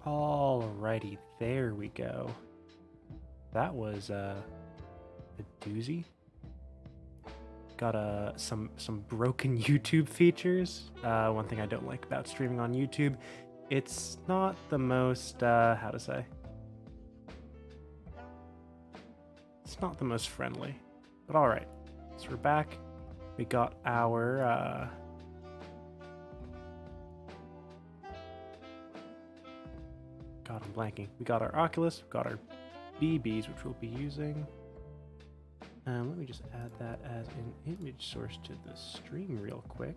Alrighty, there we go. That was a doozy. Got some broken YouTube features. One thing I don't like about streaming on YouTube, it's not the most how to say. It's not the most friendly, but all right. So we're back. We got our God, I'm blanking. We got our Oculus, we got our BBs, which we'll be using. Let me just add that as an image source to the stream real quick.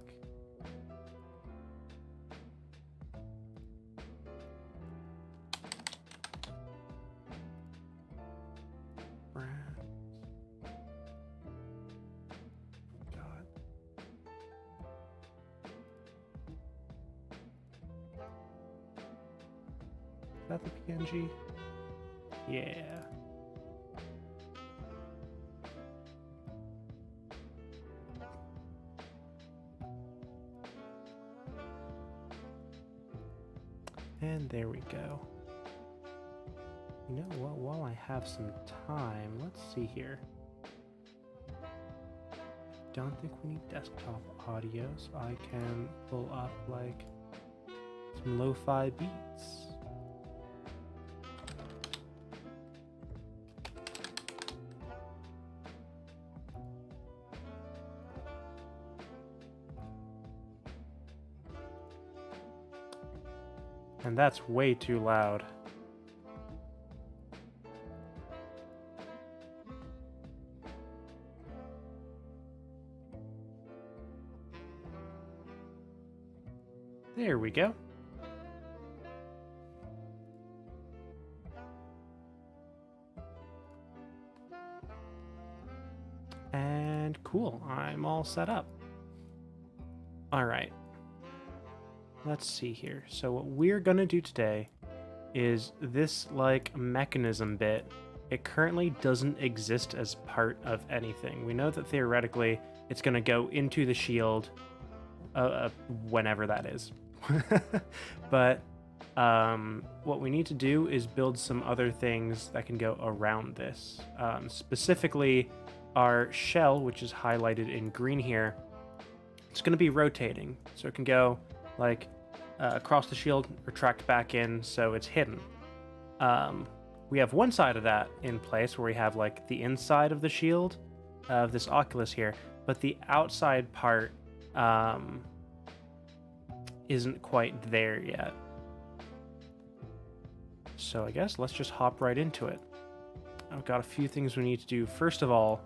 God. Is that the PNG? Yeah. And there we go. You know what, while I have some time, let's see here. Don't think we need desktop audio, so I can pull up like some lo-fi beats. And that's way too loud. There we go. And cool, I'm all set up. All right. Let's see here. So what we're gonna do today is this like mechanism bit. It currently doesn't exist as part of anything. We know that theoretically it's gonna go into the shield whenever that is. But what we need to do is build some other things that can go around this. Specifically our shell, which is highlighted in green here, it's gonna be rotating. So it can go like across the shield, retract back in, so it's hidden. We have one side of that in place where we have like the inside of the shield of this Oculus here, but the outside part isn't quite there yet. So I guess let's just hop right into it. I've got a few things we need to do. First of all,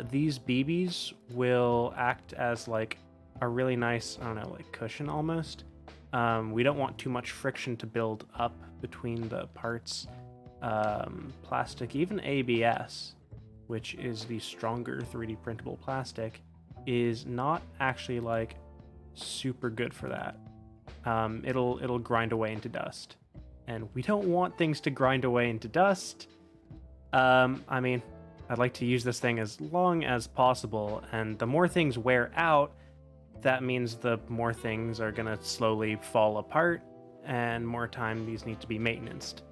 these BBs will act as like a really nice, I don't know, like cushion almost. We don't want too much friction to build up between the parts. Plastic, even ABS, which is the stronger 3D printable plastic, is not actually like super good for that. It'll grind away into dust, and we don't want things to grind away into dust. I mean, I'd like to use this thing as long as possible, and the more things wear out, that means the more things are gonna slowly fall apart, and more time these need to be maintained.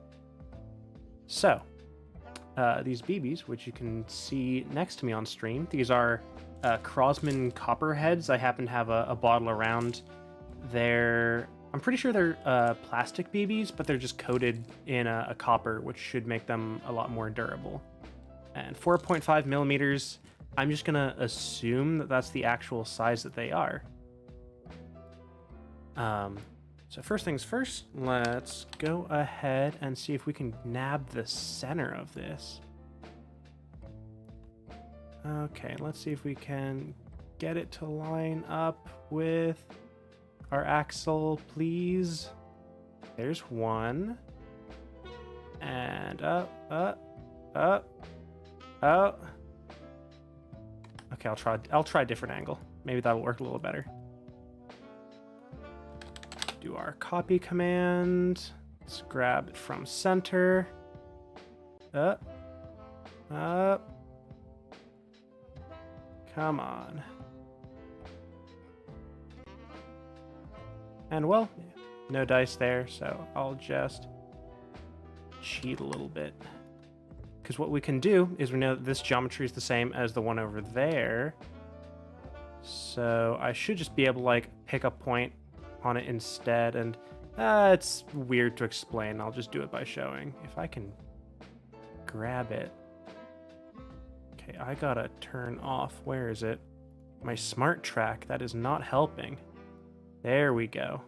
So, these BBs, which you can see next to me on stream, these are Crosman Copperheads. I happen to have a bottle around. I'm pretty sure they're plastic BBs, but they're just coated in a copper, which should make them a lot more durable. And 4.5 millimeters. I'm just gonna assume that that's the actual size that they are. So first things first, let's go ahead and see if we can nab the center of this. Okay, let's see if we can get it to line up with our axle, please. There's one. And up. Okay, I'll try a different angle. Maybe that'll work a little better. Do our copy command. Let's grab it from center. Up. Come on. And well, no dice there, so I'll just cheat a little bit. Because what we can do is we know that this geometry is the same as the one over there. So I should just be able to like pick a point on it instead, and it's weird to explain. I'll just do it by showing. If I can grab it. Okay, I gotta turn off. Where is it? My smart track. That is not helping. There we go.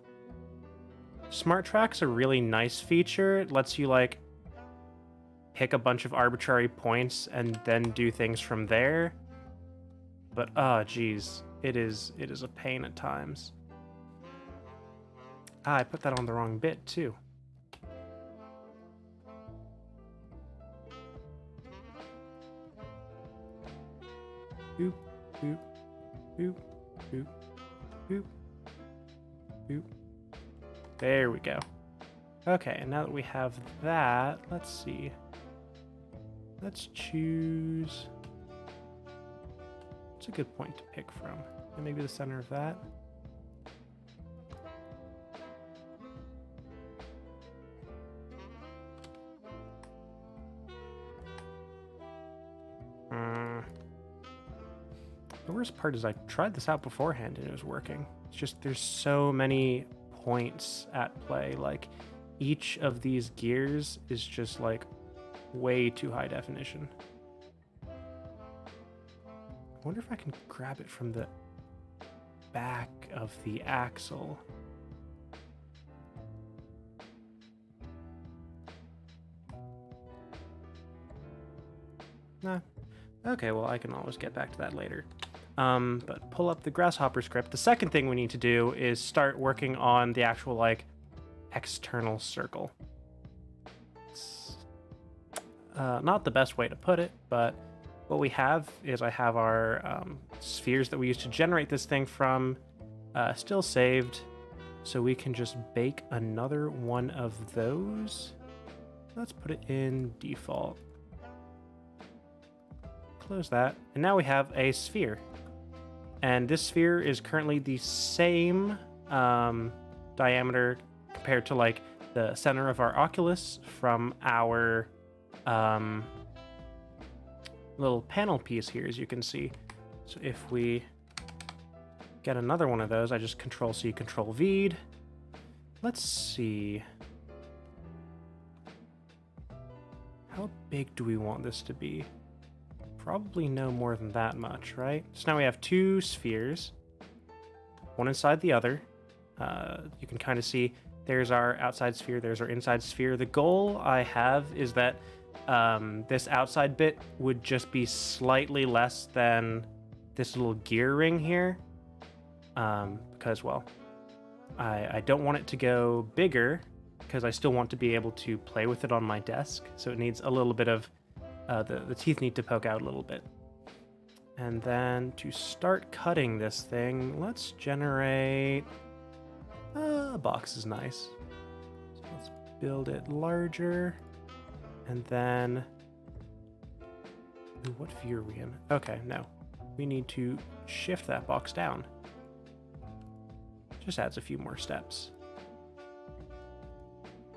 Smart track's a really nice feature. It lets you like pick a bunch of arbitrary points and then do things from there. But geez, it is a pain at times. I put that on the wrong bit too. Boop, boop, boop, boop, boop, boop. There we go. Okay, and now that we have that, let's see. Let's choose... It's a good point to pick from. And maybe the center of that. The worst part is I tried this out beforehand and it was working. It's just there's so many points at play. Like each of these gears is just like way too high definition. I wonder if I can grab it from the back of the axle. Nah. Okay, well, I can always get back to that later. But pull up the grasshopper script. The second thing we need to do is start working on the actual, like, external circle. It's not the best way to put it, but what we have is I have our spheres that we used to generate this thing from still saved, so we can just bake another one of those. Let's put it in default. Close that, and now we have a sphere. And this sphere is currently the same diameter compared to like the center of our Oculus from our little panel piece here, as you can see. So if we get another one of those, I just Control-C, Control-V'd. Let's see. How big do we want this to be? Probably no more than that much, right? So now we have two spheres, one inside the other. You can kind of see there's our outside sphere, there's our inside sphere. The goal I have is that this outside bit would just be slightly less than this little gear ring here. Because, well, I don't want it to go bigger because I still want to be able to play with it on my desk. So it needs a little bit of the teeth need to poke out a little bit. And then to start cutting this thing, let's generate a box is nice. So let's build it larger. And then, ooh, what view are we in? Okay, no. We need to shift that box down. Just adds a few more steps.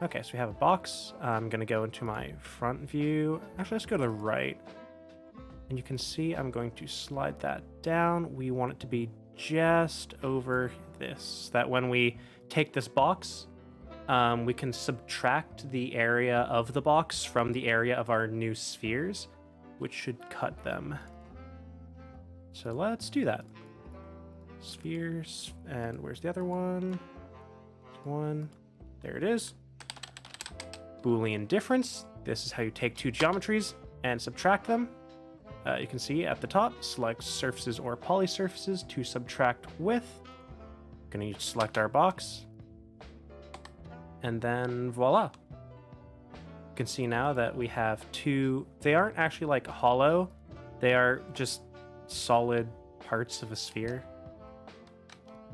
Okay, so we have a box. I'm going to go into my front view. Actually, let's go to the right. And you can see I'm going to slide that down. We want it to be just over this. So that when we take this box, we can subtract the area of the box from the area of our new spheres, which should cut them. So let's do that. Spheres, and where's the other one? One. There it is. Boolean difference. This is how you take two geometries and subtract them. You can see at the top, select surfaces or polysurfaces to subtract with. Going to select our box. And then voila. You can see now that we have two, they aren't actually like hollow. They are just solid parts of a sphere.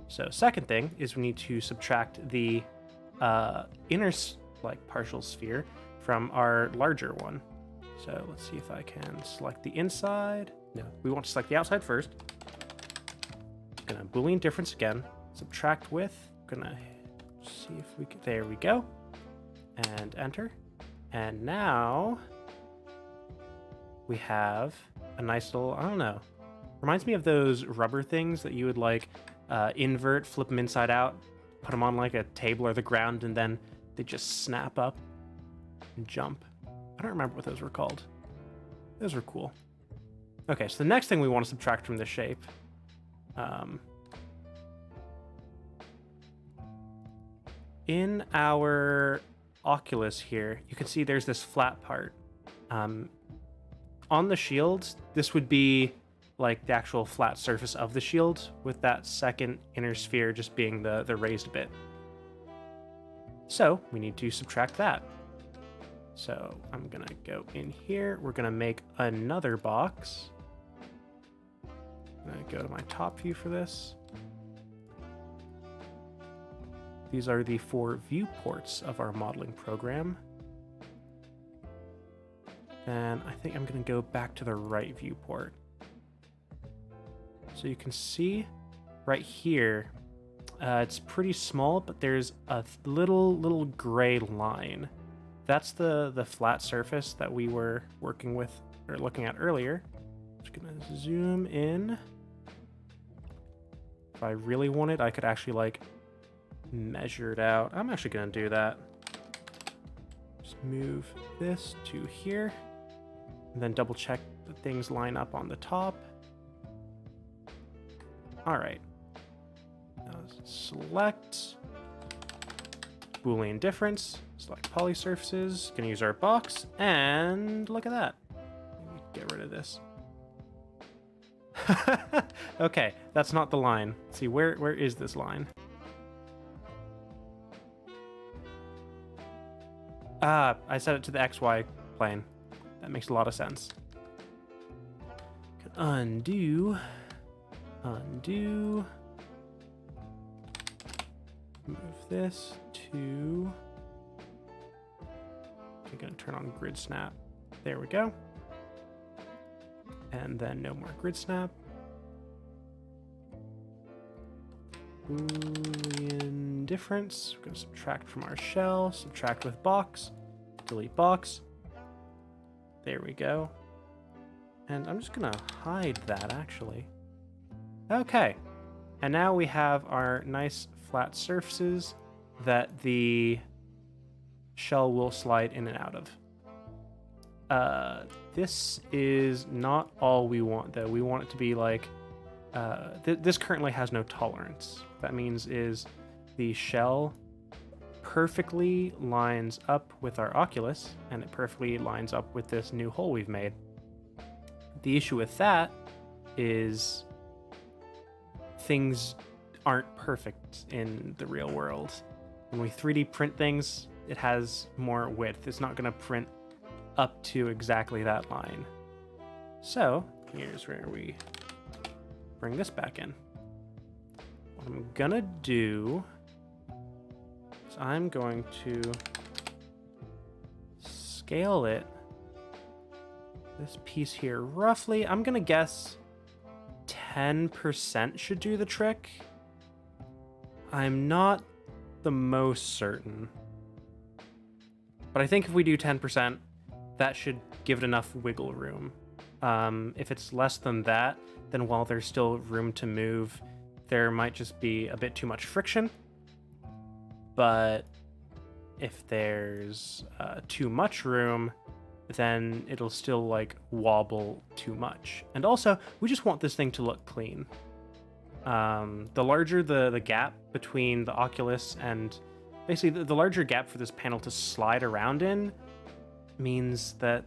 So second thing is we need to subtract the inner like partial sphere from our larger one. So let's see if I can select the inside. No, we want to select the outside first. Gonna Boolean difference again. Subtract with. Gonna see if we can, there we go. And enter. And now we have a nice little, I don't know, reminds me of those rubber things that you would like invert, flip them inside out, put them on like a table or the ground, and then they just snap up and jump. I don't remember what those were called. Those were cool. Okay, so the next thing we want to subtract from this shape, in our Oculus here, you can see there's this flat part. On the shield, this would be like the actual flat surface of the shield, with that second inner sphere just being the raised bit. So we need to subtract that. So I'm gonna go in here. We're gonna make another box. I'm gonna go to my top view for this. These are the 4 viewports of our modeling program. And I think I'm gonna go back to the right viewport. So you can see right here, it's pretty small, but there's a little gray line. That's the flat surface that we were working with or looking at earlier. Just gonna zoom in. If I really wanted, I could actually like measure it out. I'm actually gonna do that. Just move this to here, and then double check that things line up on the top. All right. Now select Boolean difference. Select poly surfaces. Gonna use our box, and look at that. Get rid of this. Okay, that's not the line. Let's see, where is this line? Ah, I set it to the XY plane. That makes a lot of sense. Undo. Undo. Move this to... I'm going to turn on grid snap. There we go. And then no more grid snap. Boolean difference. We're going to subtract from our shell. Subtract with box. Delete box. There we go. And I'm just going to hide that, actually. Okay. And now we have our nice flat surfaces that the shell will slide in and out of. This is not all we want, though. We want it to be like... this currently has no tolerance. What that means is the shell perfectly lines up with our Oculus, and it perfectly lines up with this new hole we've made. The issue with that is things aren't perfect in the real world. When we 3D print things, it has more width. It's not going to print up to exactly that line. So here's where we bring this back in. What I'm gonna do is I'm going to scale it, this piece here, roughly. I'm gonna guess 10% should do the trick. I'm not the most certain, but I think if we do 10%, that should give it enough wiggle room. If it's less than that, then while there's still room to move, there might just be a bit too much friction. But if there's too much room, then it'll still like wobble too much. And also, we just want this thing to look clean. The larger the gap between the Oculus and basically the larger gap for this panel to slide around in means that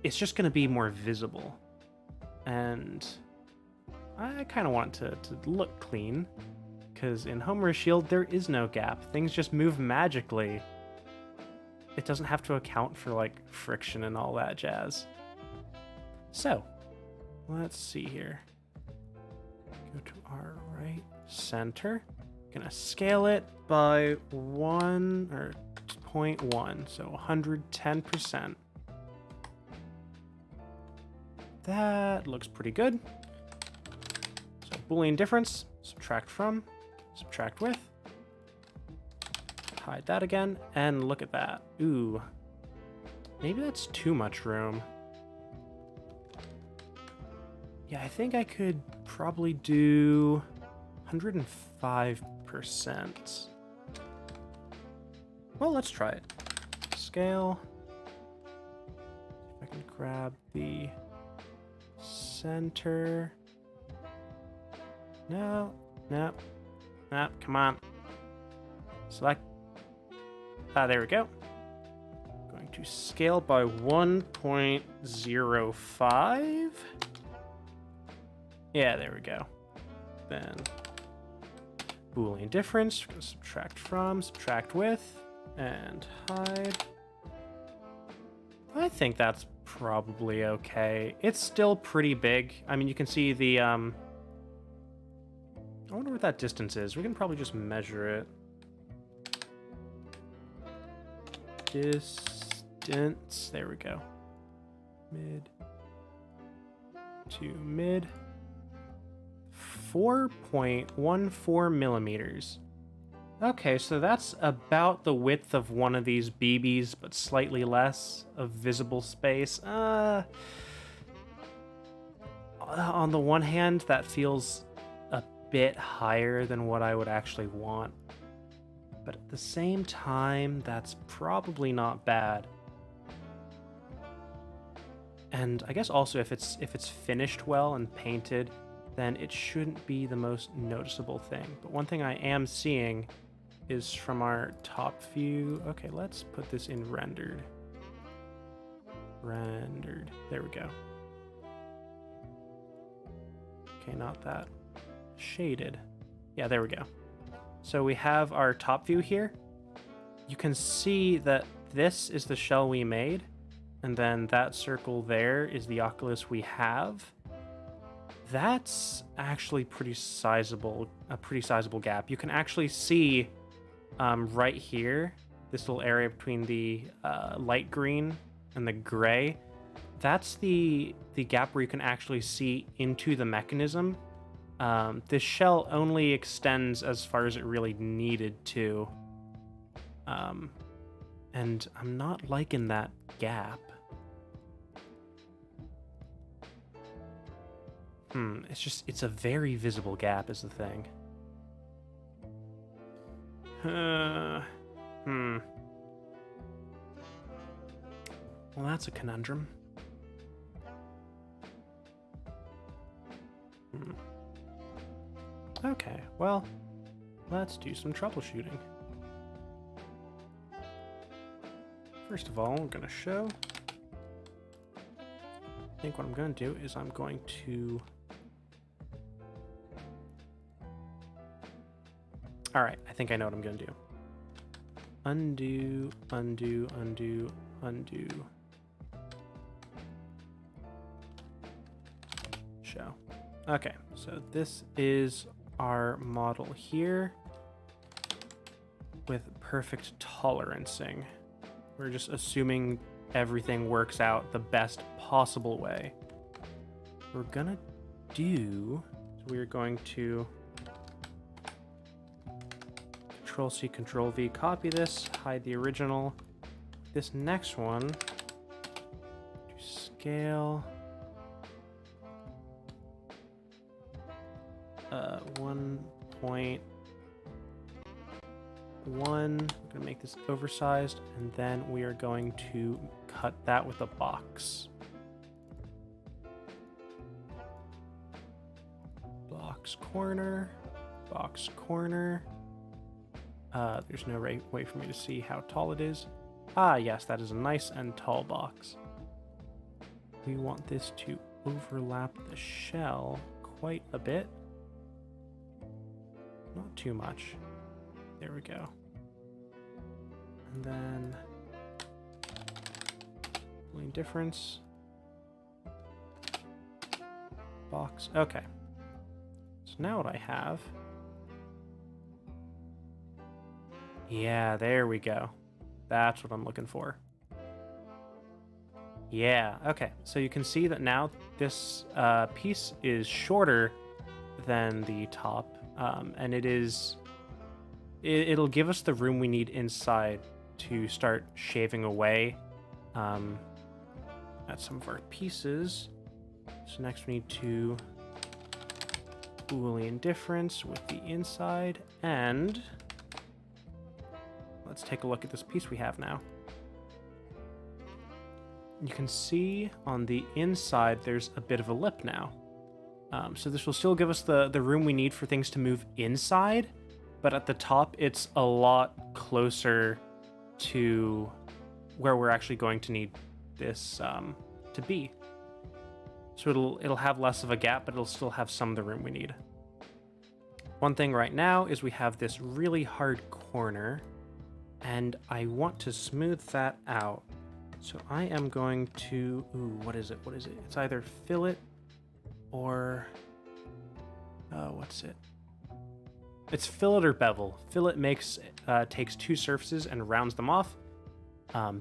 it's just going to be more visible. And I kind of want it to look clean, because in Homer's Shield, there is no gap. Things just move magically. It doesn't have to account for, like, friction and all that jazz. So, let's see here. Go to our right center. Gonna scale it by 0.1, so 110%. That looks pretty good. So Boolean difference, subtract from, subtract with. hide that again, and look at that. Ooh, maybe that's too much room. Yeah, I think I could probably do 105%. Well, let's try it. Scale. If I can grab the center. No, no, no, come on. Select. There we go. Going to scale by 1.05. Yeah, there we go. Then Boolean difference. We're going to subtract from, subtract with, and hide. I think that's probably okay. It's still pretty big. I mean, you can see the I wonder what that distance is. We can probably just measure it. Distance. There we go. Mid to mid. 4.14 millimeters. Okay, so that's about the width of one of these BBs, but slightly less of visible space. On the one hand, that feels a bit higher than what I would actually want. But at the same time, that's probably not bad. And I guess also if it's finished well and painted, then it shouldn't be the most noticeable thing. But one thing I am seeing is from our top view. Okay, let's put this in rendered. Rendered. There we go. Okay, not that. Shaded. Yeah, there we go. So we have our top view here. You can see that this is the shell we made, and then that circle there is the Oculus we have. That's actually a pretty sizable gap. You can actually see right here, this little area between the light green and the gray. That's the gap where you can actually see into the mechanism. This shell only extends as far as it really needed to. And I'm not liking that gap. It's a very visible gap is the thing. Well, that's a conundrum. Okay, well, let's do some troubleshooting. First of all, we're going to show. I think what I'm going to do is I'm going to... All right, I think I know what I'm going to do. Undo, undo, undo, undo. Show. Okay, so this is our model here with perfect tolerancing. We're just assuming everything works out the best possible way. We're gonna do, so we're going to Control-C, Control-V, copy this, hide the original. This next one, to scale 1.1. We're going to make this oversized, and then we are going to cut that with a box. Box corner, box corner. There's no way for me to see how tall it is. Ah, yes, that is a nice and tall box. We want this to overlap the shell quite a bit. Not too much. There we go. And then Boolean difference. Box. Okay. So now what I have. Yeah, there we go. That's what I'm looking for. Yeah, okay. So you can see that now this piece is shorter than the top, and it is it'll give us the room we need inside to start shaving away at some of our pieces. So next we need to Boolean difference with the inside, and let's take a look at this piece we have now. You can see on the inside there's a bit of a lip now. So this will still give us the room we need for things to move inside, but at the top it's a lot closer to where we're actually going to need this to be. So it'll have less of a gap, but it'll still have some of the room we need. One thing right now is we have this really hard corner, and I want to smooth that out. So I am going to, what is it? It's either fillet or, what's it? It's fillet or bevel. Fillet takes two surfaces and rounds them off.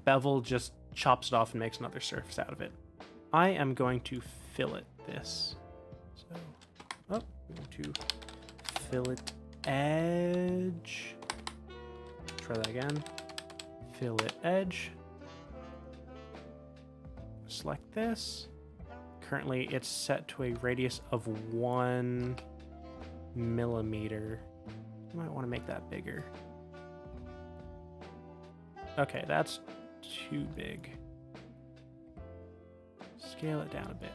Bevel just chops it off and makes another surface out of it. I am going to fillet this. So, I'm going to fillet edge. Try that again. Fillet edge. Select this. Currently it's set to a radius of 1 millimeter. You might want to make that bigger. Okay, that's too big. Scale it down a bit.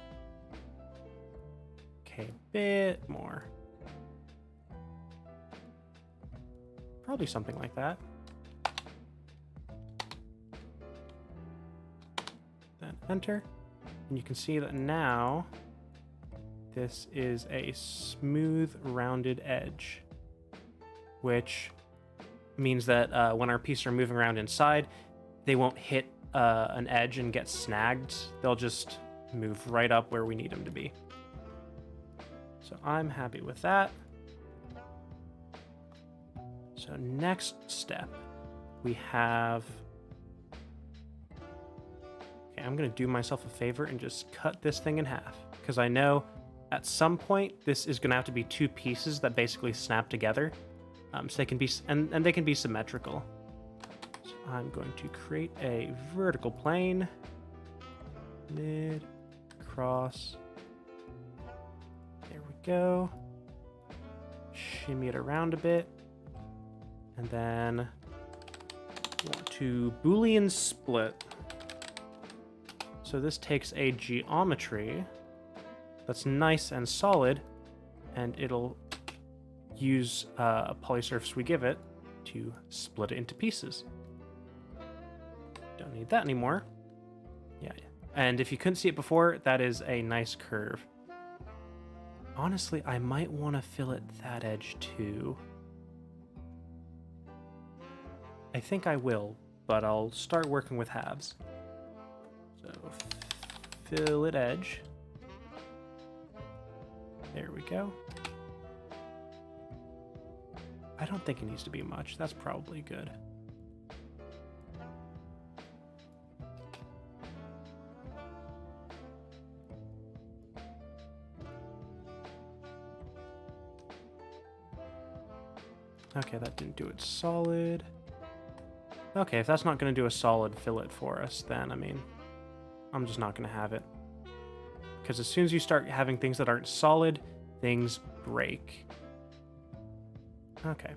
Okay, a bit more. Probably something like that. Then enter. And you can see that now this is a smooth, rounded edge, which means that when our pieces are moving around inside, they won't hit an edge and get snagged. They'll just move right up where we need them to be. So I'm happy with that. So next step, we have... Okay, I'm going to do myself a favor and just cut this thing in half, because I know at some point this is going to have to be two pieces that basically snap together, so they can be and they can be symmetrical. So I'm going to create a vertical plane, mid, cross. There we go. Shimmy it around a bit, and then want to Boolean split. So this takes a geometry that's nice and solid, and it'll use a polysurface we give it to split it into pieces. Don't need that anymore. Yeah. And if you couldn't see it before, that is a nice curve. Honestly, I might want to fillet that edge too. I think I will, but I'll start working with halves. So, fillet edge. There we go. I don't think it needs to be much. That's probably good. Okay, that didn't do it solid. Okay, if that's not going to do a solid fillet for us, then, I mean, I'm just not going to have it. Because as soon as you start having things that aren't solid, things break. Okay.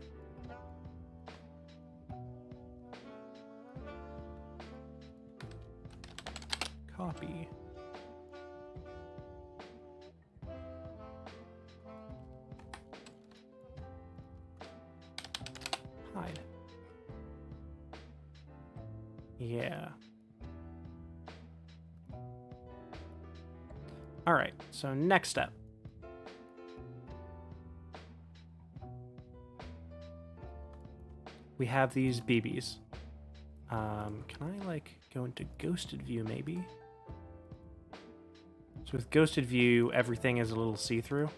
Copy. Hide. Yeah. All right, so next step. We have these BBs. Can I like go into ghosted view maybe? So with ghosted view, everything is a little see-through.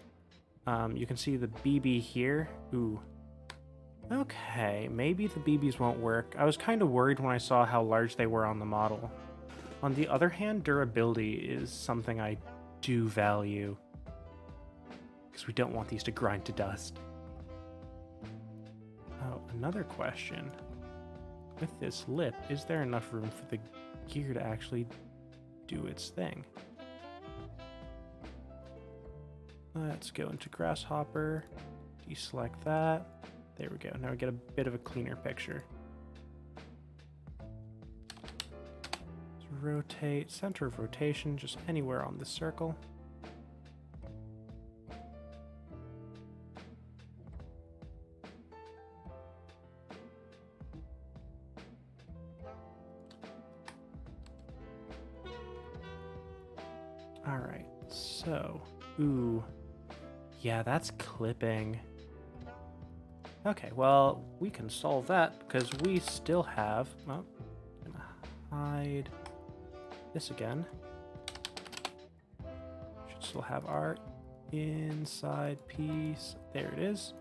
You can see the BB here. Ooh. Okay, maybe the BBs won't work. I was kind of worried when I saw how large they were on the model. On the other hand, durability is something I do value, because we don't want these to grind to dust. Oh, another question. With this lip, is there enough room for the gear to actually do its thing? Let's go into Grasshopper, deselect that. There we go. Now we get a bit of a cleaner picture. Let's rotate, center of rotation, just anywhere on the circle. All right, so, ooh, yeah, that's clipping. Okay, well, we can solve that because we still have, well, gonna hide this again. Should still have our inside piece. There it is.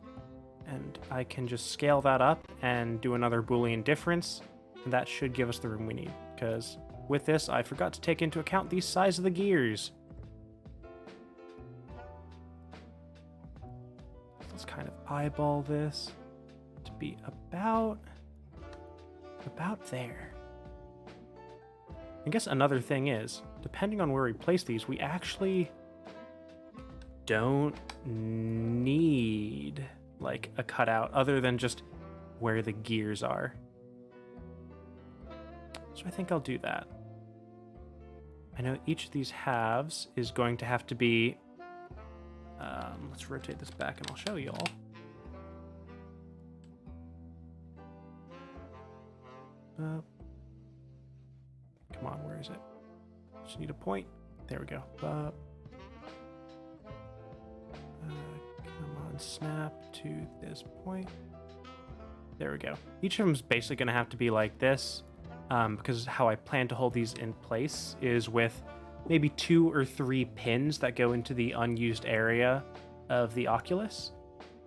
And I can just scale that up and do another Boolean difference. And that should give us the room we need because with this, I forgot to take into account the size of the gears. Let's kind of eyeball this to be about there. I guess another thing is, depending on where we place these, we actually don't need like a cutout other than just where the gears are. So I think I'll do that. I know each of these halves is going to have to be, let's rotate this back and I'll show you all. Come on, where is it? Just need a point. There we go. Come on, snap to this point. There we go. Each of them is basically going to have to be like this. Because how I plan to hold these in place is with maybe 2 or 3 pins that go into the unused area of the Oculus.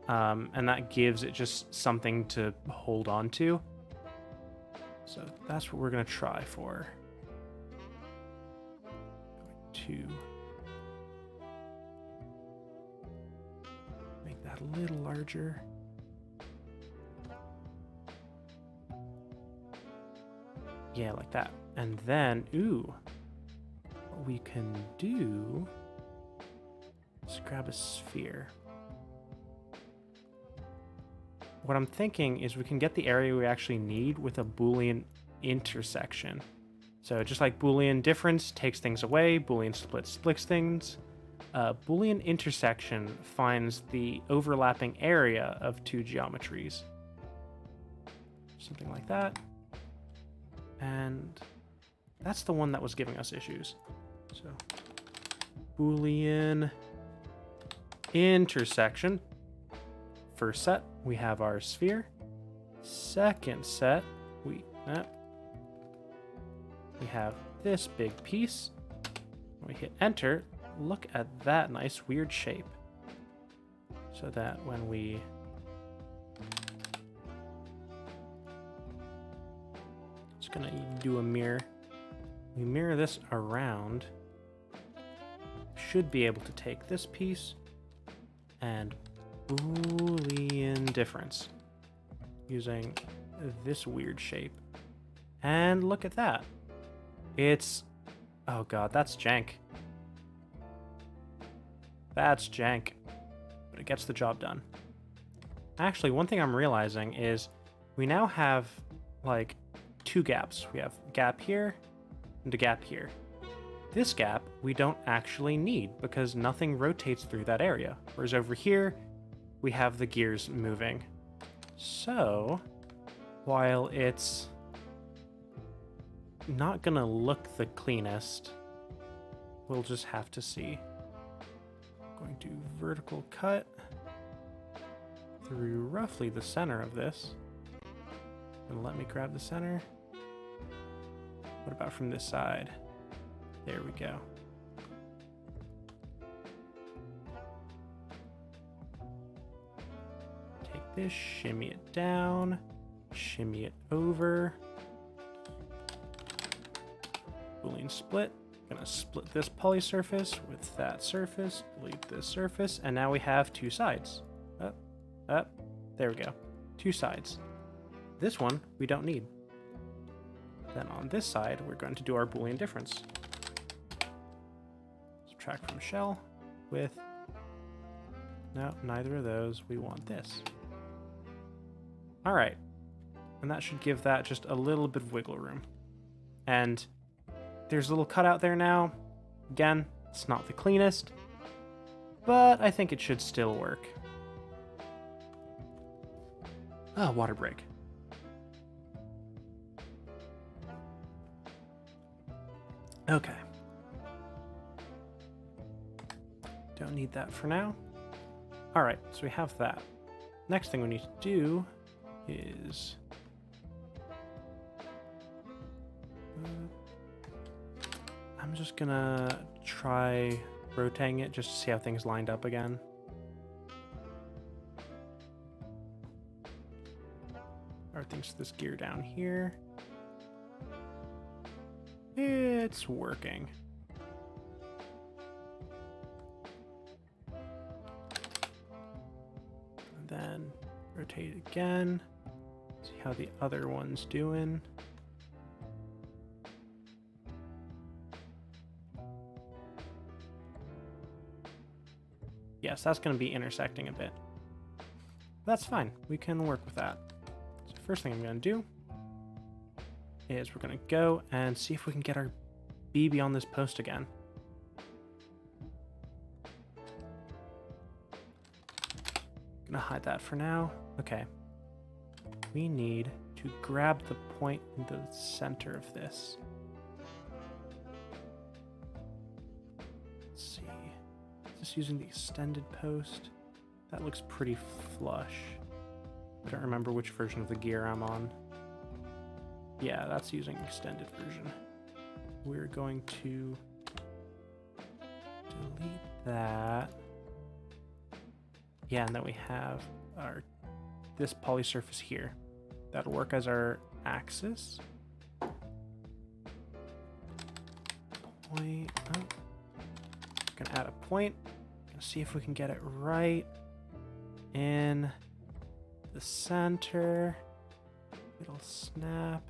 And that gives it just something to hold on to. So that's what we're going to try for. To make that a little larger. Yeah, like that. And then, ooh, what we can do is grab a sphere. What I'm thinking is we can get the area we actually need with a Boolean intersection. So just like Boolean difference takes things away, Boolean split splits things, Boolean intersection finds the overlapping area of 2 geometries. Something like that. And that's the one that was giving us issues. So Boolean intersection. First set, we have our sphere. Second set, we have this big piece. When we hit enter, look at that nice weird shape. So that when we gonna do a mirror. We mirror this around. Should be able to take this piece and Boolean difference using this weird shape. And look at that. It's, oh god, that's jank. That's jank. But it gets the job done. Actually, one thing I'm realizing is we now have like 2 gaps. We have a gap here and a gap here. This gap we don't actually need because nothing rotates through that area. Whereas over here, we have the gears moving. So, while it's not gonna look the cleanest, we'll just have to see. I'm going to vertical cut through roughly the center of this. And let me grab the center. What about from this side? There we go. Take this, shimmy it down, shimmy it over. Boolean split. Gonna split this poly surface with that surface, delete this surface, and now we have 2 sides. Up, up. There we go. 2 sides. this one we don't need. Then on this side, we're going to do our Boolean difference. Subtract from shell with, no, neither of those. We want this. All right. And that should give that just a little bit of wiggle room. And there's a little cutout there now. Again, it's not the cleanest, but I think it should still work. Oh, water break. Okay. Don't need that for now. All right, so we have that. Next thing we need to do is I'm just gonna try rotating it just to see how things lined up again. Everything's this gear down here. It's working. And then rotate again. See how the other one's doing. Yes, that's going to be intersecting a bit. That's fine. We can work with that. So first thing I'm going to do is we're going to go and see if we can get our BB on this post again. I'm going to hide that for now. Okay. We need to grab the point in the center of this. Let's see. Just using the extended post. That looks pretty flush. I don't remember which version of the gear I'm on. Yeah, that's using extended version. We're going to delete that. Yeah, and then we have our this poly surface here. That'll work as our axis. Point. Oh. Gonna add a point. Gonna see if we can get it right in the center. It'll snap.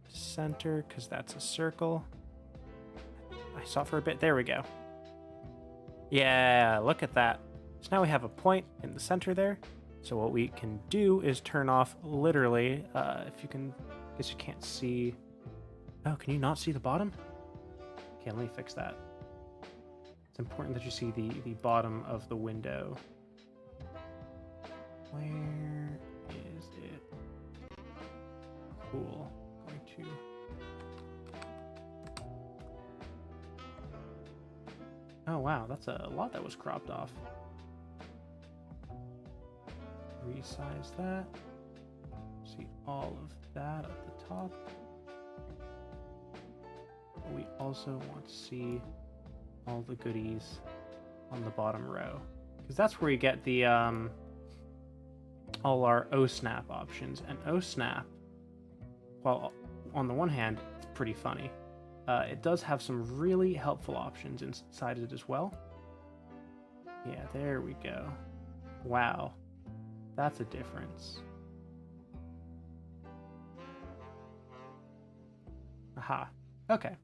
Center, because that's a circle. I saw it for a bit. There we go. Yeah, look at that. So now we have a point in the center there. So what we can do is turn off literally, if you can, I guess you can't see. Oh, can you not see the bottom? Okay, let me fix that. It's important that you see the bottom of the window. Where is it? Cool. Going to. Oh wow, that's a lot that was cropped off. Resize that. See all of that at the top. But we also want to see all the goodies on the bottom row, because that's where you get the all our OSnap options. And OSnap, well, on the one hand, it's pretty funny. It does have some really helpful options inside it as well. Yeah, there we go. Wow, that's a difference. Aha, okay.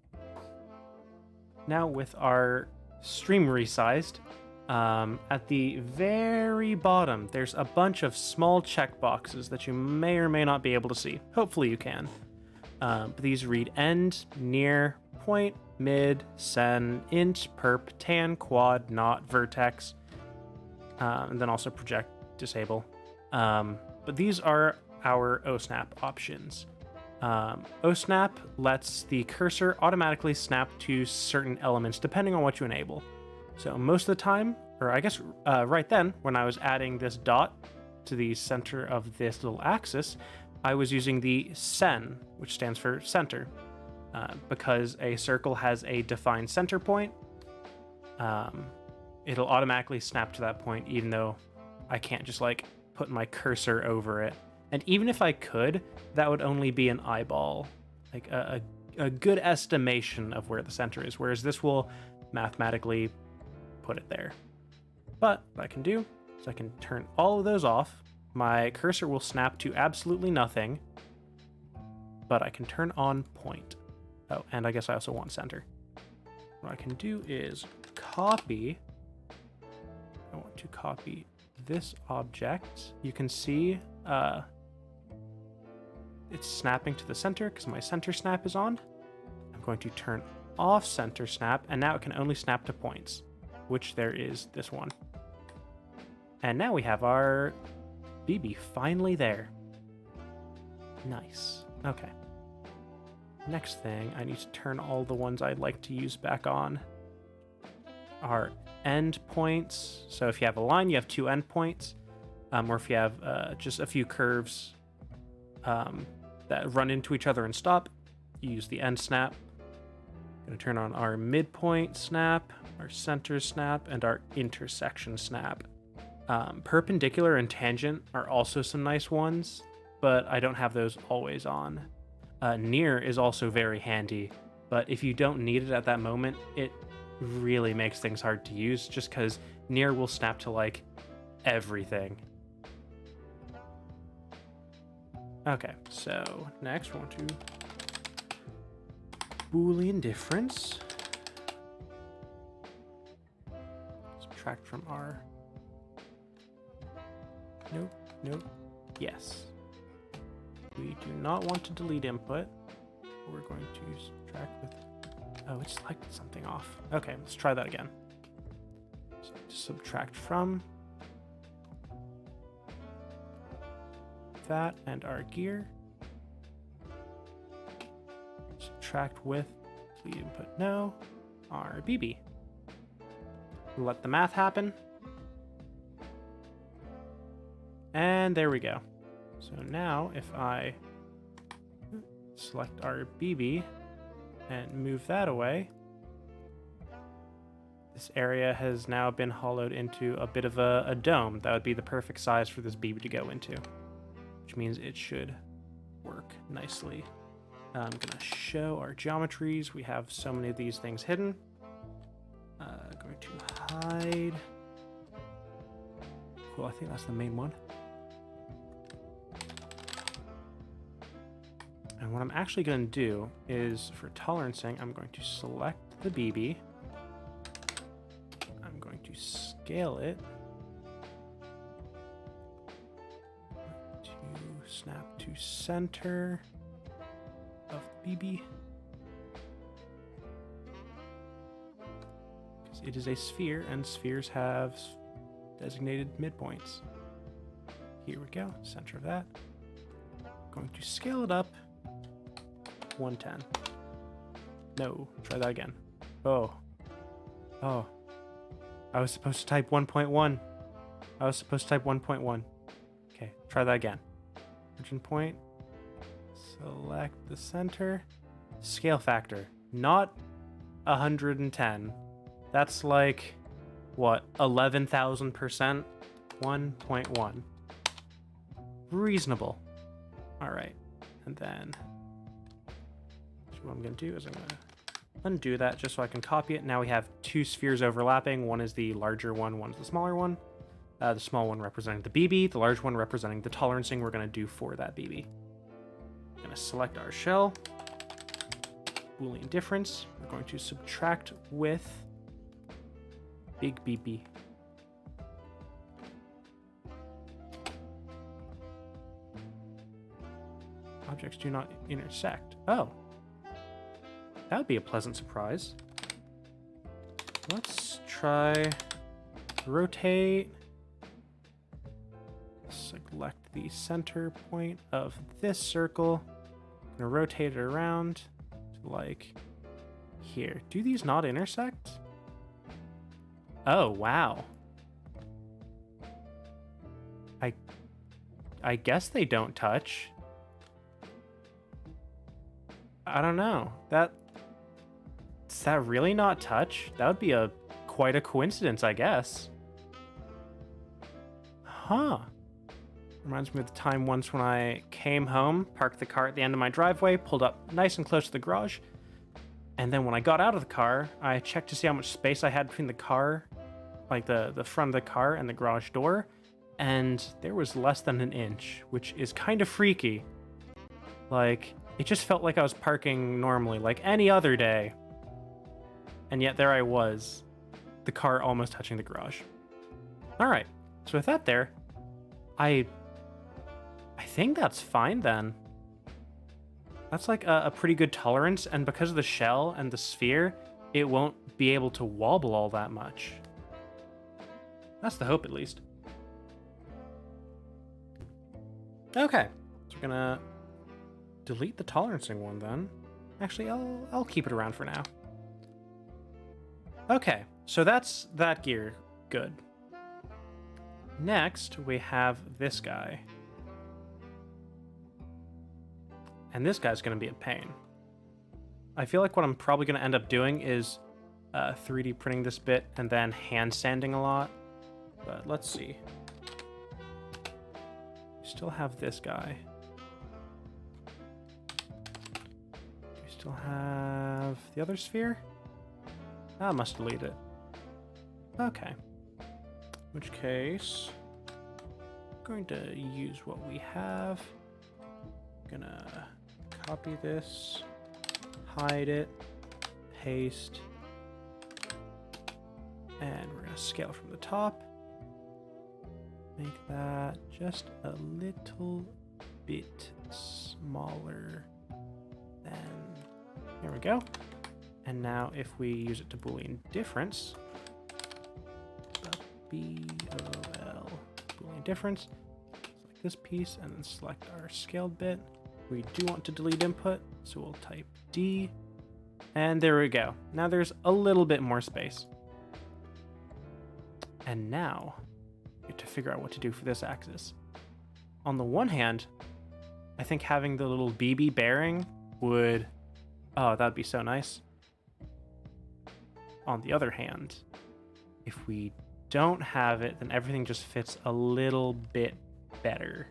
Now with our stream resized, at the very bottom, there's a bunch of small checkboxes that you may or may not be able to see. Hopefully you can. But these read end, near, point, mid, sen, int, perp, tan, quad, not, vertex, and then also project, disable. But these are our OSnap options. OSnap lets the cursor automatically snap to certain elements depending on what you enable. So most of the time, or I guess right then, when I was adding this dot to the center of this little axis, I was using the sen, which stands for center, because a circle has a defined center point. It'll automatically snap to that point, even though I can't just like put my cursor over it. And even if I could, that would only be an eyeball, like a good estimation of where the center is, whereas this will mathematically put it there. But what I can do is I can turn all of those off, my cursor will snap to absolutely nothing, but I can turn on point. Oh, and I guess I also want center. What I can do is copy. I want to copy this object. You can see it's snapping to the center because my center snap is on. I'm going to turn off center snap, and now it can only snap to points, which there is this one. And now we have our BB finally there. Nice. Okay. Next thing, I need to turn all the ones I'd like to use back on. Our end points. So if you have a line, you have 2 end points. Or if you have just a few curves that run into each other and stop, you use the end snap. I'm going to turn on our midpoint snap, our center snap, and our intersection snap. Perpendicular and tangent are also some nice ones, but I don't have those always on. Near is also very handy, but if you don't need it at that moment, it really makes things hard to use just because near will snap to like everything. Okay, so next we want to Boolean difference. Subtract from our... Nope. Yes. We do not want to delete input. We're going to subtract with... Oh, it selected something off. Okay, let's try that again. So subtract from that and our gear. Subtract with, delete input no, our BB. Let the math happen. And there we go. So now if I select our BB and move that away, this area has now been hollowed into a bit of a dome. That would be the perfect size for this BB to go into, which means it should work nicely. I'm going to show our geometries. We have so many of these things hidden. Going to hide. Cool, I think that's the main one. And what I'm actually going to do is, for tolerancing, I'm going to select the BB. I'm going to scale it to snap to center of the BB. Because it is a sphere, and spheres have designated midpoints. Here we go, center of that. Going to scale it up 110. No, try that again. Oh. I was supposed to type 1.1. I was supposed to type 1.1. Okay, try that again. Origin point. Select the center. Scale factor. Not 110. That's like, what, 11,000%? 1.1. Reasonable. Alright. And then what I'm going to do is I'm going to undo that just so I can copy it. Now we have 2 spheres overlapping. One is the larger one, one's the smaller one. The small one representing the BB, the large one representing the tolerancing we're going to do for that BB. I'm going to select our shell. Boolean difference. We're going to subtract with big BB. Objects do not intersect. Oh. That would be a pleasant surprise. Let's try rotate. Select the center point of this circle. I'm gonna rotate it around to like here. Do these not intersect? Oh, wow. I guess they don't touch. I don't know. Does that really not touch? That would be quite a coincidence, I guess. Huh. Reminds me of the time once when I came home, parked the car at the end of my driveway, pulled up nice and close to the garage, and then when I got out of the car, I checked to see how much space I had between the car, like the front of the car and the garage door, and there was less than an inch, which is kind of freaky. Like, it just felt like I was parking normally, like any other day. And yet there I was, the car almost touching the garage. All right, so with that there, I think that's fine then. That's like a pretty good tolerance, and because of the shell and the sphere, it won't be able to wobble all that much. That's the hope, at least. Okay, so we're gonna delete the tolerancing one then. Actually, I'll keep it around for now. Okay, so that's that gear. Good. Next, we have this guy. And this guy's going to be a pain. I feel like what I'm probably going to end up doing is 3D printing this bit and then hand sanding a lot. But let's see. We still have this guy. We still have the other sphere? I must delete it. Okay. In which case, I'm going to use what we have. I'm gonna copy this, hide it, paste, and we're gonna scale from the top. Make that just a little bit smaller than, there we go. And now if we use it to Boolean difference, BOL, Boolean difference, select this piece and then select our scaled bit. We do want to delete input, so we'll type D, and there we go. Now there's a little bit more space. And now, we have to figure out what to do for this axis. On the one hand, I think having the little BB bearing would, oh, that'd be so nice. On the other hand, if we don't have it, then everything just fits a little bit better.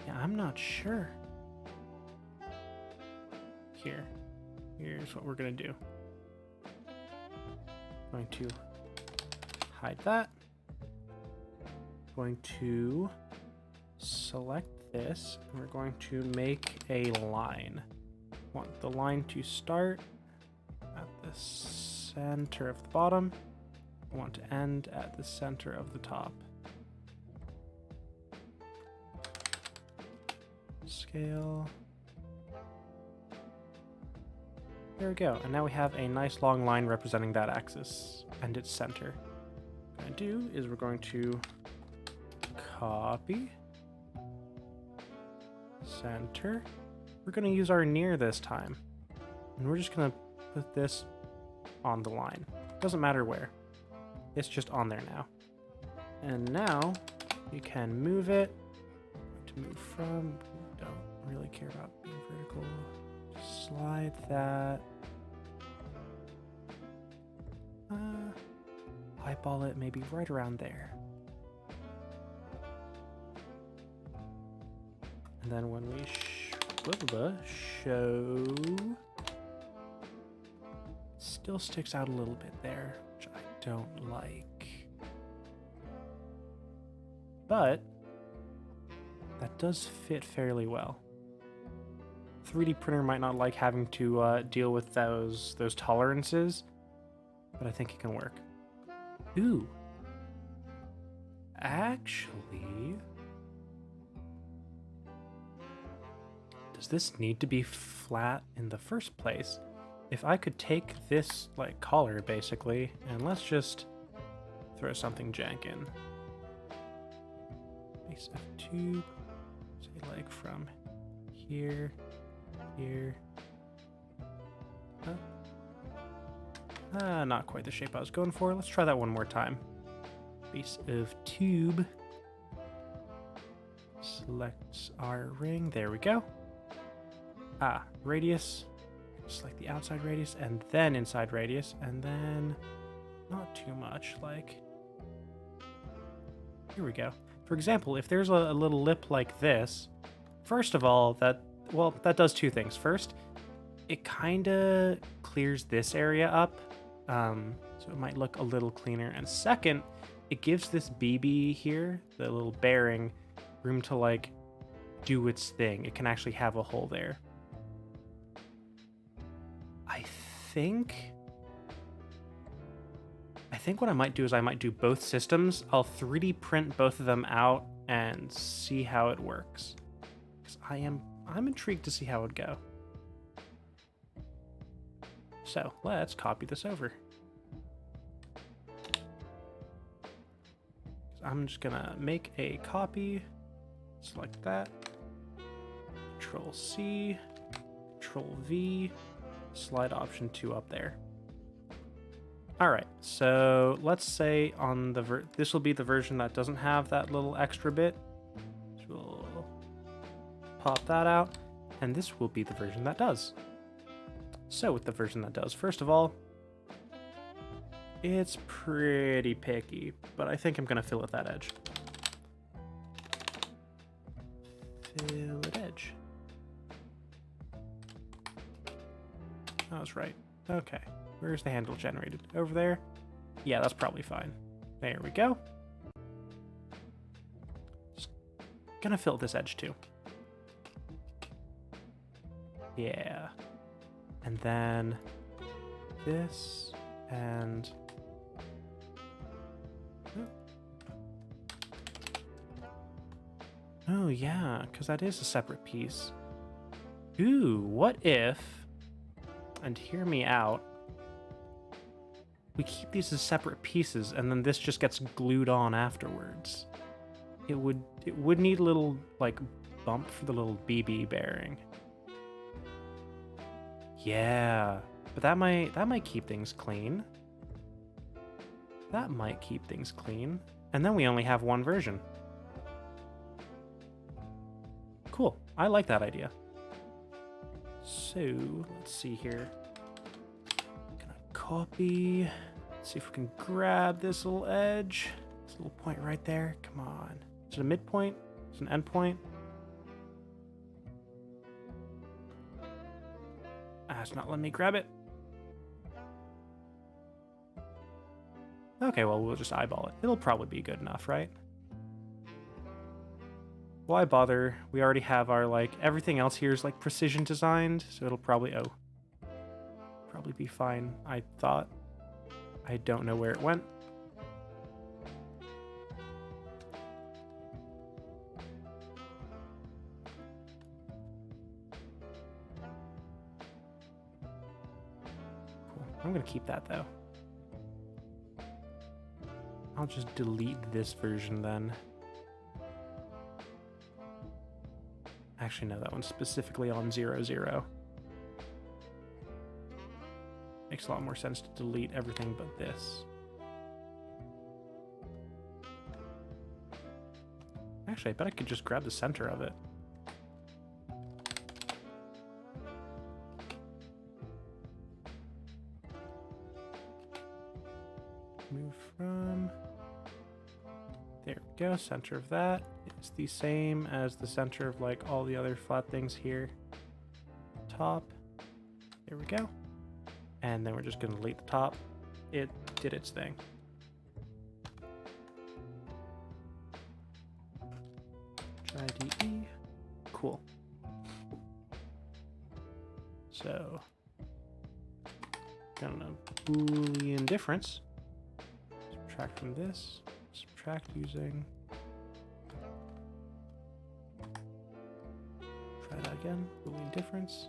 Yeah, I'm not sure. Here's what we're gonna do. Going to hide that. Going to select this, and we're going to make a line. Want the line to start at the center of the bottom. I want to end at the center of the top. Scale. There we go. And now we have a nice long line representing that axis and its center. What we're going to do is we're going to copy, center. We're going to use our near this time. And we're just going to put this on the line. Doesn't matter where. It's just on there now. And now you can move it to move from. Don't really care about being vertical. Just slide that. Eyeball it maybe right around there. And then when we show, still sticks out a little bit there, which I don't like. But that does fit fairly well. 3D printer might not like having to deal with those tolerances, but I think it can work. Ooh. Actually, does this need to be flat in the first place? If I could take this like collar basically, and let's just throw something jank in. Base of tube, say like from here, up. Not quite the shape I was going for. Let's try that one more time. Base of tube. Select our ring. There we go. Radius. Select the outside radius and then inside radius, and then not too much, like Here we go. For example, if there's a little lip like this, first of all, that does two things. First, it kind of clears this area up, so it might look a little cleaner. And second, it gives this BB here, the little bearing, room to like do its thing. It can actually have a hole there. I think what I might do is I might do both systems. I'll 3D print both of them out and see how it works. Because I'm intrigued to see how it would go. So let's copy this over. I'm just gonna make a copy, select that, Control C, Control V, slide Option 2 up there. All right, so let's say on the this will be the version that doesn't have that little extra bit. So we'll pop that out, and this will be the version that does. So with the version that does, first of all, it's pretty picky, but I think I'm gonna fillet that edge. Fillet edge. I was right. Okay. Where's the handle generated? Over there? Yeah, that's probably fine. There we go. Just gonna fill this edge too. Yeah. And then this and... Oh yeah, because that is a separate piece. Ooh, what if... And hear me out. We keep these as separate pieces, and then this just gets glued on afterwards. It would need a little like bump for the little BB bearing. Yeah, but that might keep things clean. That might keep things clean, and then we only have one version. Cool. I like that idea. So let's see here. Gonna copy. See if we can grab this little edge. This little point right there. Come on. Is it a midpoint? Is it an end point? Ah, it's not letting me grab it. Okay, well, we'll just eyeball it. It'll probably be good enough, right? Why bother? We already have our, like, everything else here is, like, precision designed, so it'll probably, probably be fine, I thought. I don't know where it went. Cool. I'm gonna keep that, though. I'll just delete this version, then. Actually, no, that one's specifically on 0, 0. Makes a lot more sense to delete everything but this. Actually, I bet I could just grab the center of it. Move from... There we go, center of that. It's the same as the center of like all the other flat things here. Top. There we go. And then we're just going to delete the top. It did its thing. Try DE. Cool. So, got a Boolean difference. Subtract from this. Subtract using... Try that again. Boolean difference.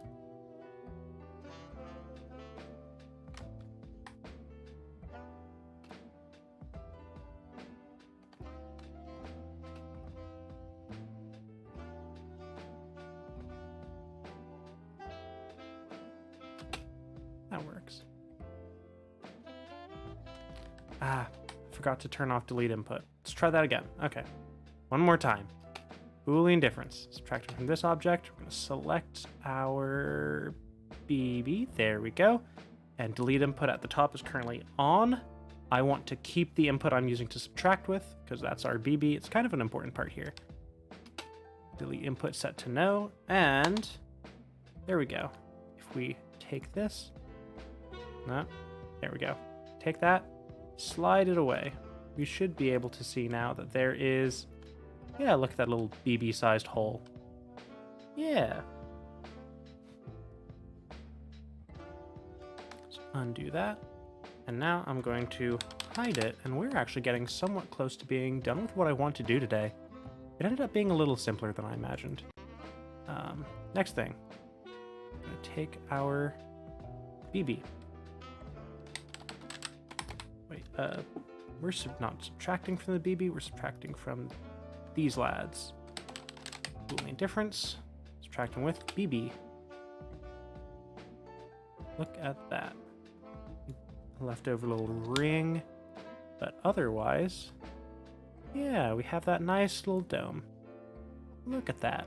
That works. Ah, forgot to turn off delete input. Let's try that again. Okay. One more time. Boolean difference. Subtracting from this object. We're going to select our BB. There we go. And delete input at the top is currently on. I want to keep the input I'm using to subtract with, because that's our BB. It's kind of an important part here. Delete input set to no, and there we go. If we take this, no, there we go. Take that, slide it away. We should be able to see now that there is, yeah, look at that little BB-sized hole. Yeah. Let's undo that. And now I'm going to hide it, and we're actually getting somewhat close to being done with what I want to do today. It ended up being a little simpler than I imagined. Next thing, I'm going to take our BB. Wait, we're not subtracting from the BB, we're subtracting from these lads. Boolean difference, subtracting with BB. Look at that. Leftover little ring, but otherwise, yeah, we have that nice little dome. Look at that.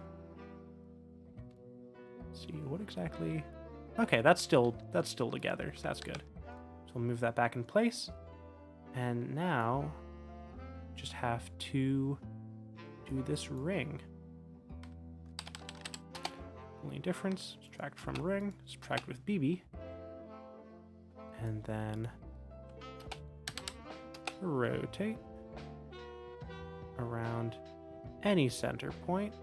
Let's see what exactly. Okay, that's still together, so that's good. So we'll move that back in place, and now just have to do this ring. Only difference: subtract from ring, subtract with BB. And then rotate around any center point.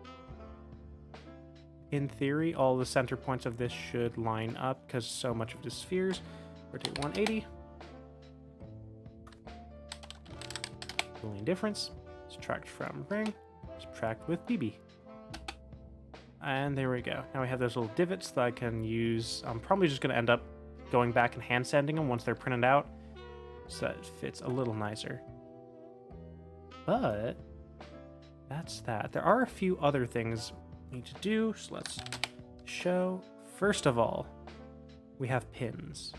In theory, all the center points of this should line up because so much of it is spheres. Rotate 180. Boolean difference. Subtract from ring. Subtract with BB. And there we go. Now we have those little divots that I can use. I'm probably just going to end up going back and hand sanding them once they're printed out so that it fits a little nicer. But that's that. There are a few other things we need to do, so let's show. First of all, we have pins.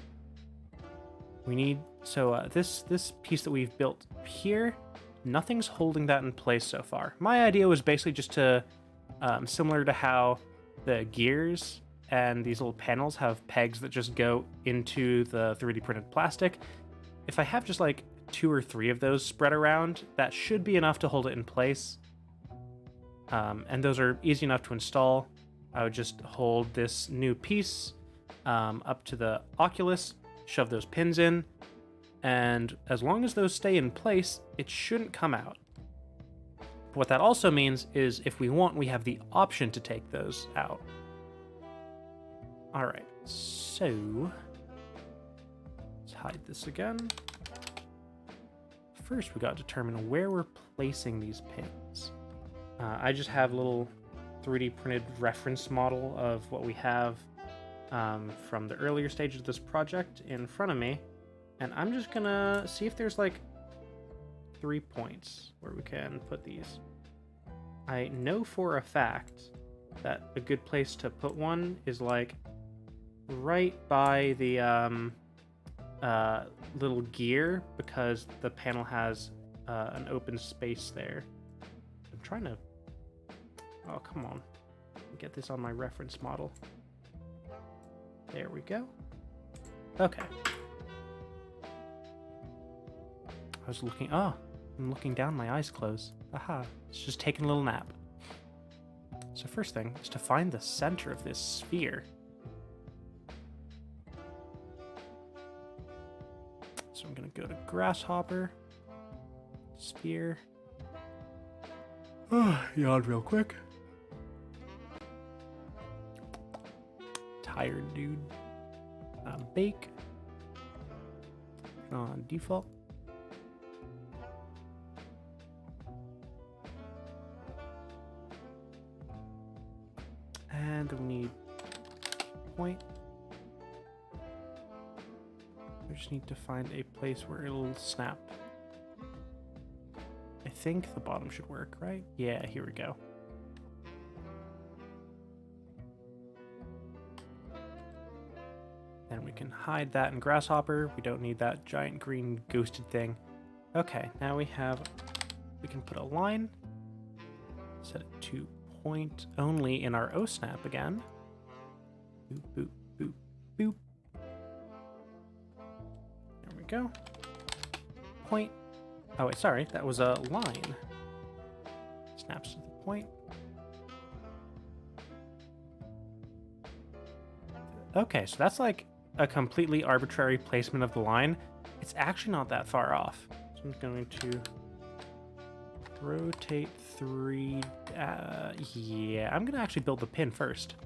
We need, so this piece that we've built here, nothing's holding that in place so far. My idea was basically just to, similar to how the gears and these little panels have pegs that just go into the 3D printed plastic. If I have just like 2 or 3 of those spread around, that should be enough to hold it in place. And those are easy enough to install. I would just hold this new piece up to the Oculus, shove those pins in, and as long as those stay in place, it shouldn't come out. What that also means is if we want, we have the option to take those out. All right, so let's hide this again. First, we got to determine where we're placing these pins. I just have a little 3D printed reference model of what we have from the earlier stages of this project in front of me, and I'm just gonna see if there's like 3 points where we can put these. I know for a fact that a good place to put one is like right by the little gear, because the panel has an open space there. I'm trying to, oh come on, get this on my reference model. There we go. Okay. I was looking, oh, I'm looking down, my eyes close. Aha, it's just taking a little nap. So first thing is to find the center of this sphere. So I'm going to go to grasshopper, sphere. Yawn real quick. Tired, dude. Bake. On default. And we need point. We just need to find a place where it'll snap. I think the bottom should work, right? Yeah, here we go. Then we can hide that in Grasshopper. We don't need that giant green ghosted thing. Okay, now we can put a line, set it to point only in our O-snap again. Boop, boop, boop, boop. There we go. point. Oh, wait, sorry. That was a line. Snaps to the point. Okay, so that's like a completely arbitrary placement of the line. It's actually not that far off. So I'm going to rotate 3. Yeah, I'm going to actually build the pin first.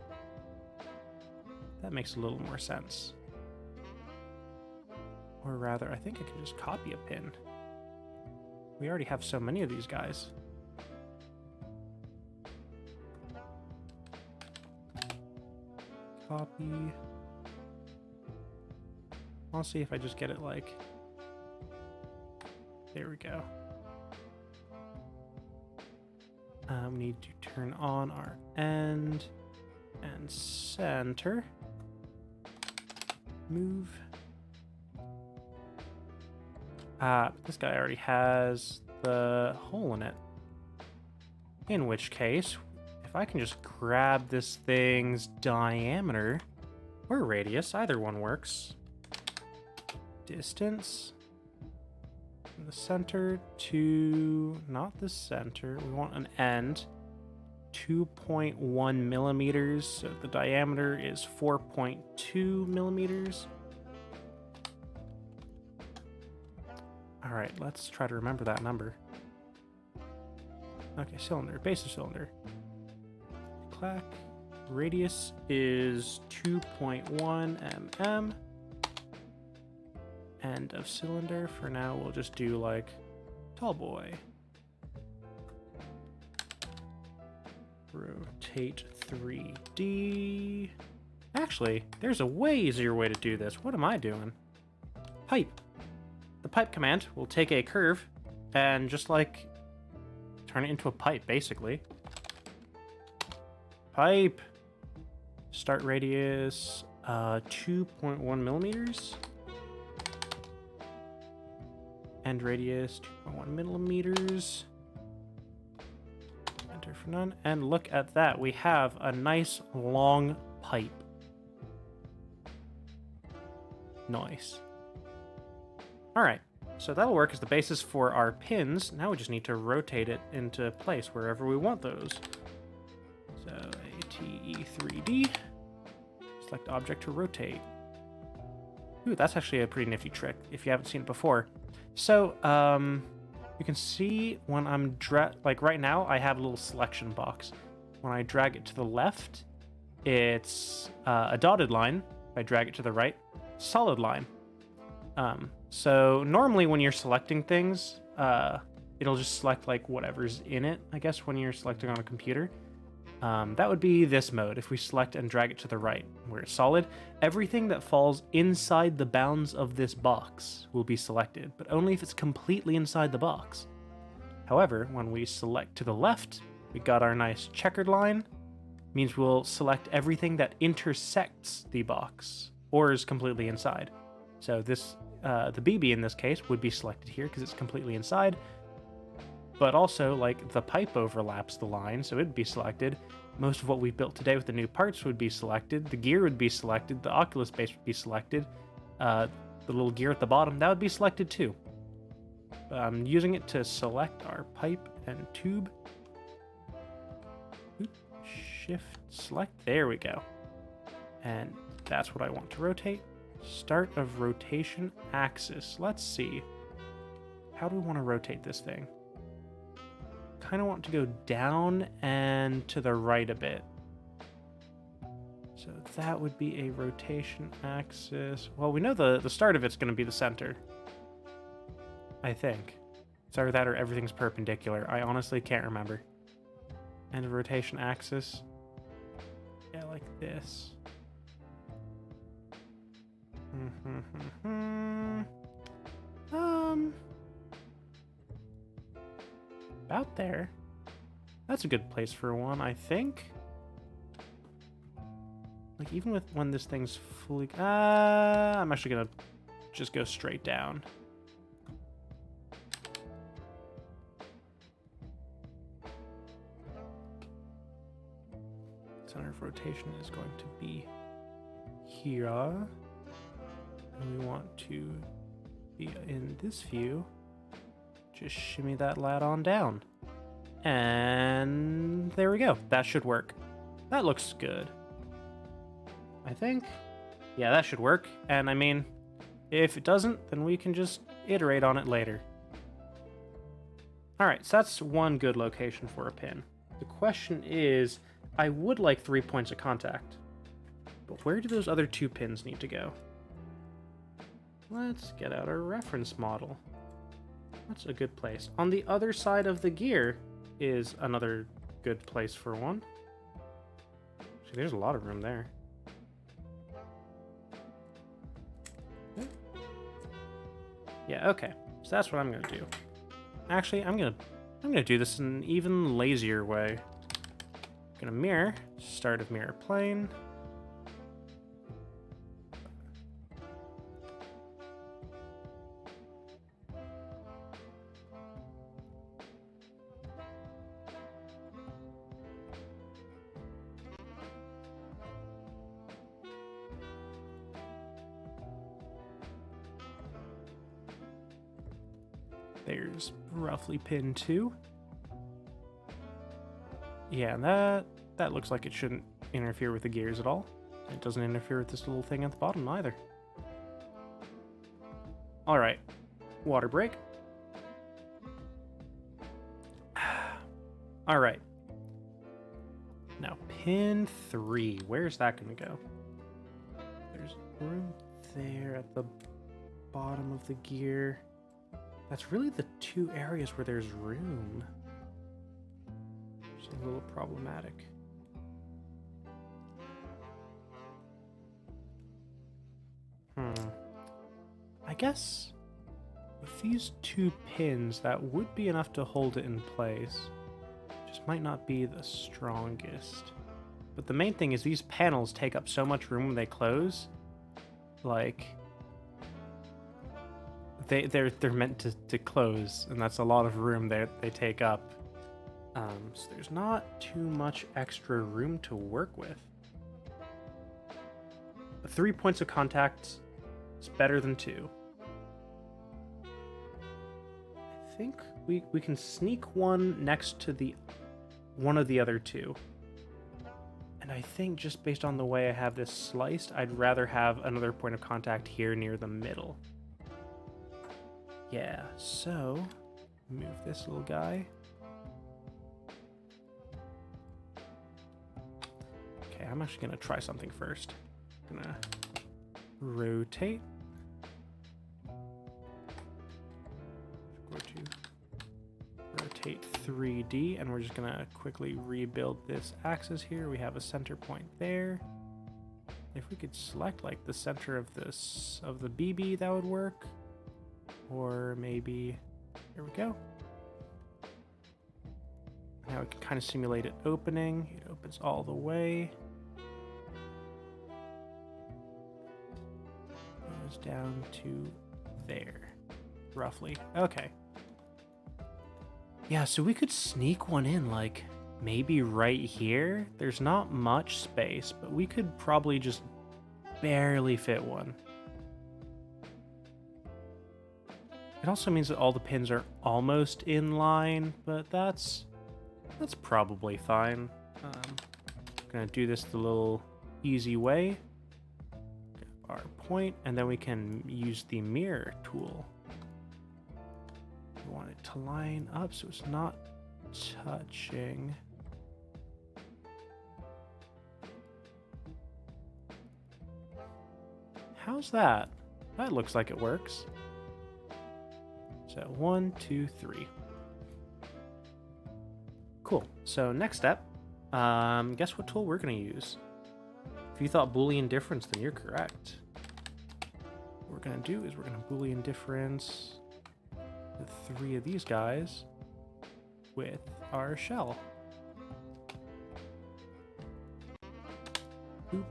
That makes a little more sense. Or rather, I think I can just copy a pin. We already have so many of these guys. Copy. I'll see if I just get it like... There we go. We need to turn on our end and center. Move. This guy already has the hole in it. In which case, if I can just grab this thing's diameter or radius, either one works. Distance. From the center to, not the center, we want an end. 2.1 millimeters, so the diameter is 4.2 millimeters. All right, let's try to remember that number. Okay, cylinder, base of cylinder. Clack. Radius is 2.1 mm. End of cylinder. For now, we'll just do like tall boy. Rotate 3D. Actually, there's a way easier way to do this. What am I doing? Pipe. The pipe command will take a curve and just like turn it into a pipe, basically. Pipe. Start radius 2.1 millimeters. End radius 2.1 millimeters. Enter for none. And look at that. We have a nice long pipe. Nice. All right. So that'll work as the basis for our pins. Now we just need to rotate it into place wherever we want those. So ATE3D. Select object to rotate. Ooh, that's actually a pretty nifty trick if you haven't seen it before. So, you can see when I'm like right now, I have a little selection box. When I drag it to the left, it's a dotted line. If I drag it to the right, solid line. So normally when you're selecting things, it'll just select like whatever's in it, I guess, when you're selecting on a computer. That would be this mode. If we select and drag it to the right, where it's solid, everything that falls inside the bounds of this box will be selected, but only if it's completely inside the box. However, when we select to the left, we got our nice checkered line. Means we'll select everything that intersects the box or is completely inside. So this, the BB in this case would be selected here because it's completely inside. But also, like, the pipe overlaps the line, so it'd be selected. Most of what we've built today with the new parts would be selected. The gear would be selected. The Oculus base would be selected. The little gear at the bottom, that would be selected too. I'm using it to select our pipe and tube. Shift, select. There we go. And that's what I want to rotate. Start of rotation axis. Let's see. How do we want to rotate this thing? Kind of want to go down and to the right a bit. So that would be a rotation axis. Well, we know the start of it's going to be the center. I think. It's either that or everything's perpendicular. I honestly can't remember. And a rotation axis. Yeah, like this. About there. That's a good place for one, I think. Like, even with when this thing's fully... I'm actually gonna just go straight down. Center of rotation is going to be here. And we want to be in this view. just shimmy that lad on down. And there we go. That should work. That looks good. I think. Yeah, that should work. And I mean, if it doesn't, then we can just iterate on it later. Alright, so that's one good location for a pin. The question is, I would like 3 points of contact. But where do those other 2 pins need to go? Let's get out our reference model. That's a good place. On the other side of the gear is another good place for one. See, there's a lot of room there. Yeah, okay. So that's what I'm gonna do. Actually, I'm gonna do this in an even lazier way. I'm gonna mirror, start of mirror plane. There's roughly pin 2. Yeah, and that looks like it shouldn't interfere with the gears at all. It doesn't interfere with this little thing at the bottom either. Alright, water break. Alright. Now, pin 3, where's that going to go? There's room there at the bottom of the gear. That's really the 2 areas where there's room. It's a little problematic. I guess with these 2 pins, that would be enough to hold it in place. Just might not be the strongest. But the main thing is these panels take up so much room when they close. Like, they're meant to close, and that's a lot of room they take up. So there's not too much extra room to work with. 3 points of contact is better than 2. I think we can sneak one next to one of the other 2. And I think just based on the way I have this sliced, I'd rather have another point of contact here near the middle. Yeah, so move this little guy. Okay, I'm actually gonna try something first. I'm gonna rotate. Go to rotate 3D, and we're just gonna quickly rebuild this axis here. We have a center point there. If we could select like the center of the BB, that would work. Or maybe, here we go. Now we can kind of simulate it opening. It opens all the way. Goes down to there, roughly. Okay. Yeah, so we could sneak one in, like, maybe right here. There's not much space, but we could probably just barely fit one. It also means that all the pins are almost in line, but that's probably fine. I'm gonna do this the little easy way. Get our point, and then we can use the mirror tool. We want it to line up so it's not touching. How's that? That looks like it works. So 1, 2, 3. Cool. So next step, guess what tool we're going to use? If you thought Boolean difference, then you're correct. What we're going to do is we're going to Boolean difference the 3 of these guys with our shell. Boop,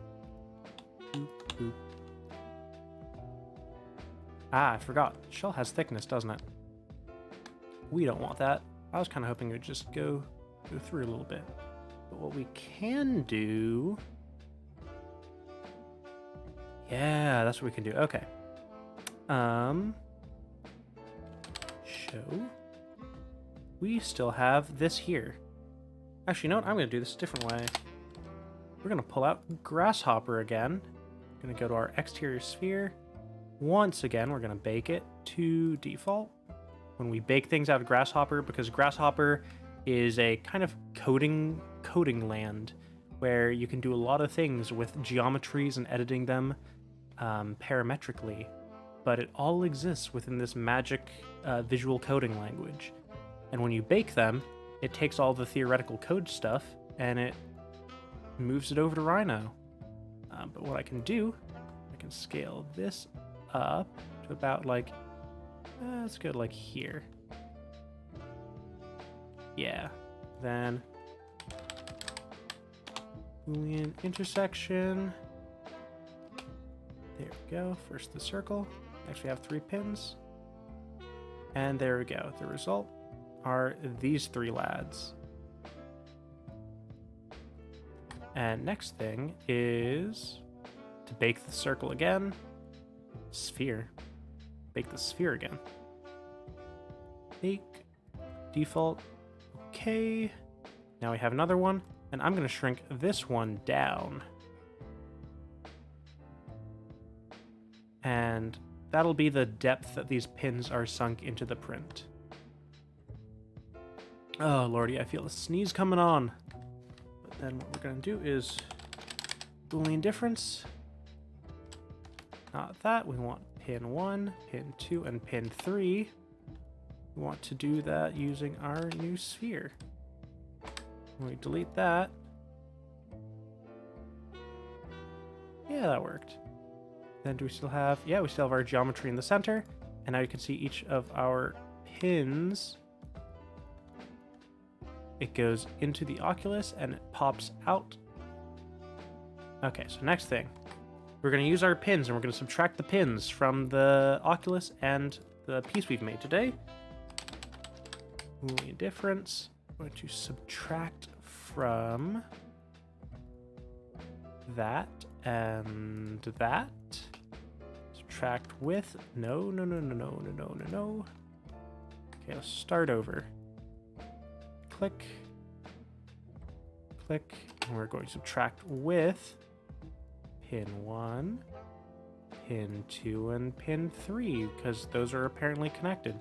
boop, boop. Ah, I forgot. Shell has thickness, doesn't it? We don't want that. I was kind of hoping it would just go through a little bit. But what we can do... Yeah, that's what we can do. Okay. Show we still have this here. Actually, you know what? I'm going to do this a different way. We're going to pull out Grasshopper again. We're going to go to our exterior sphere. Once again, we're going to bake it to default. When we bake things out of Grasshopper, because Grasshopper is a kind of coding land where you can do a lot of things with geometries and editing them parametrically, but it all exists within this magic visual coding language. And when you bake them, it takes all the theoretical code stuff and it moves it over to Rhino. But what I can do, I can scale this up to about like, let's go like here. Yeah, then Boolean intersection. There we go. First the circle. Next we have 3 pins. And there we go. The result are these 3 lads. And next thing is to bake the circle again. Sphere. Bake the sphere again. Bake. Default. Okay. Now we have another one. And I'm going to shrink this one down. And that'll be the depth that these pins are sunk into the print. Oh, lordy, I feel a sneeze coming on. But then what we're going to do is Boolean difference. Not that. We want pin 1, pin 2, and pin 3. We want to do that using our new sphere. When we delete that. Yeah, that worked. Then do we still have... Yeah, we still have our geometry in the center. And now you can see each of our pins. It goes into the Oculus and it pops out. Okay, so next thing. We're going to use our pins and we're going to subtract the pins from the Oculus and the piece we've made today. Boolean difference. We're going to subtract from that and that. Subtract with. No. Okay, let's start over. Click. Click. And we're going to subtract with pin 1, pin 2, and pin 3, because those are apparently connected.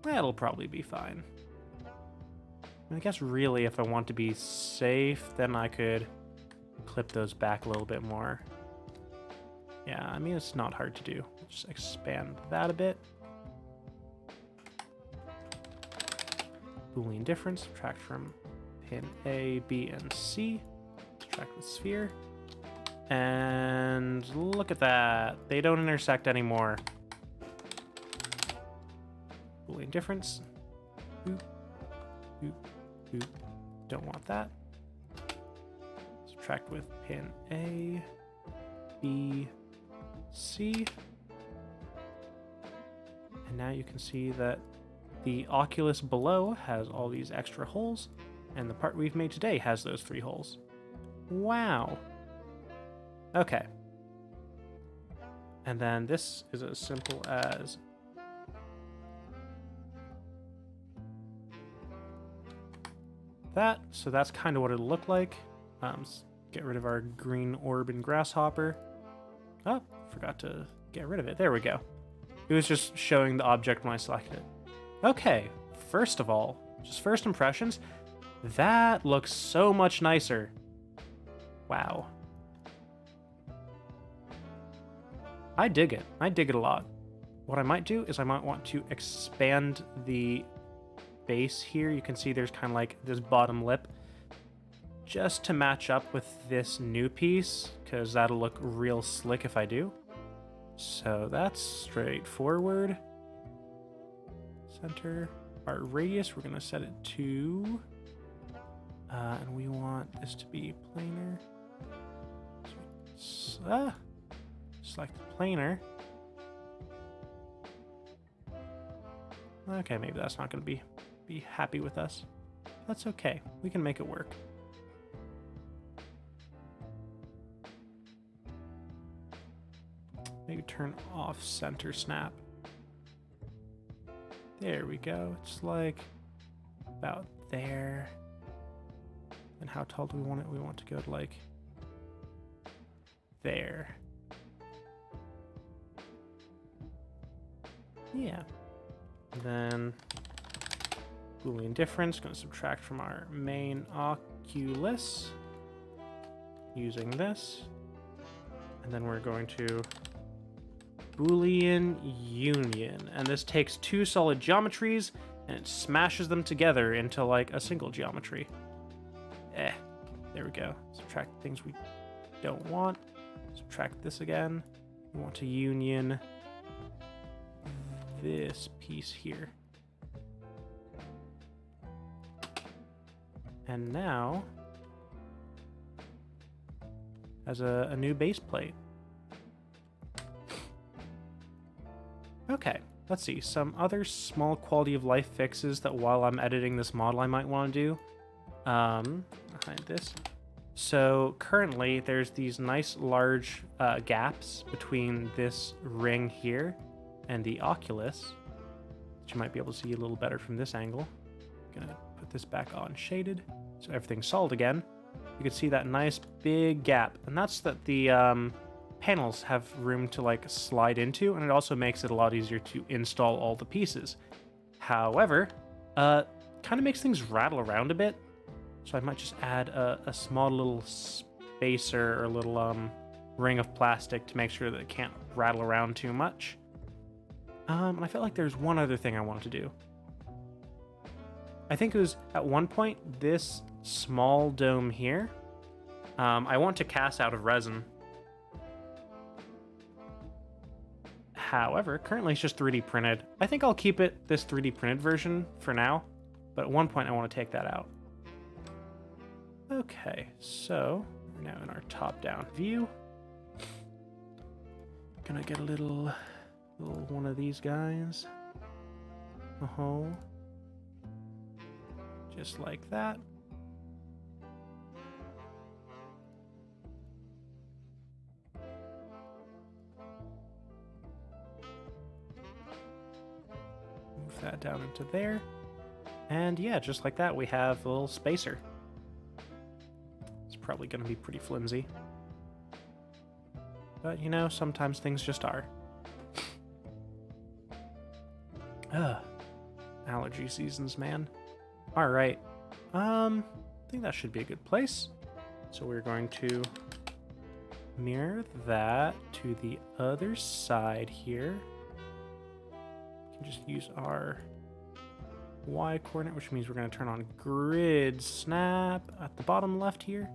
That'll probably be fine. I guess really if I want to be safe, then I could clip those back a little bit more. Yeah, I mean, it's not hard to do. Just expand that a bit. Boolean difference, subtract from pin A, B, and C. Subtract the sphere. And look at that. They don't intersect anymore. Boolean difference. Boop, boop, boop. Don't want that. Subtract with pin A, B, C. And now you can see that the Oculus below has all these extra holes, and the part we've made today has those 3 holes. Wow. Okay. And then this is as simple as that. So that's kind of what it'll look like. Get rid of our green orb and grasshopper. Oh, forgot to get rid of it. There we go. It was just showing the object when I selected it. Okay, first of all, just first impressions, that looks so much nicer. Wow. I dig it. I dig it a lot. What I might do is I might want to expand the base here. You can see there's kind of like this bottom lip just to match up with this new piece, because that'll look real slick if I do. So that's straightforward. Center. Our radius, we're going to set it to... and we want this to be planar. Select planar. Okay, maybe that's not going to be happy with us. That's okay. We can make it work. Maybe turn off center snap. There we go. It's like about there. And how tall do we want it? We want to go to like there. Yeah. And then Boolean difference, going to subtract from our main Oculus using this. And then we're going to Boolean union. And this takes two solid geometries and it smashes them together into like a single geometry. There we go. Subtract things we don't want. Subtract this again. We want to union this piece here. And now has a new base plate. Okay, let's see. Some other small quality of life fixes that while I'm editing this model I might want to do. Behind this. So currently there's these nice large gaps between this ring here and the Oculus, which you might be able to see a little better from this angle. I'm gonna put this back on shaded so everything's solid again. You can see that nice big gap, and that's that the panels have room to like slide into, and it also makes it a lot easier to install all the pieces. However, kind of makes things rattle around a bit. So I might just add a small little spacer or a little ring of plastic to make sure that it can't rattle around too much. And I felt like there's one other thing I wanted to do. I think it was at one point this small dome here. I want to cast out of resin. However, currently it's just 3D printed. I think I'll keep it this 3D printed version for now, but at one point I want to take that out. Okay, so we're now in our top-down view. Gonna get a little one of these guys. Just like that. Move that down into there. And yeah, just like that, we have a little spacer. It's probably going to be pretty flimsy. But, you know, sometimes things just are. Allergy seasons, man. Alright. I think that should be a good place. So we're going to mirror that to the other side here. We can just use our Y coordinate, which means we're going to turn on grid snap at the bottom left here,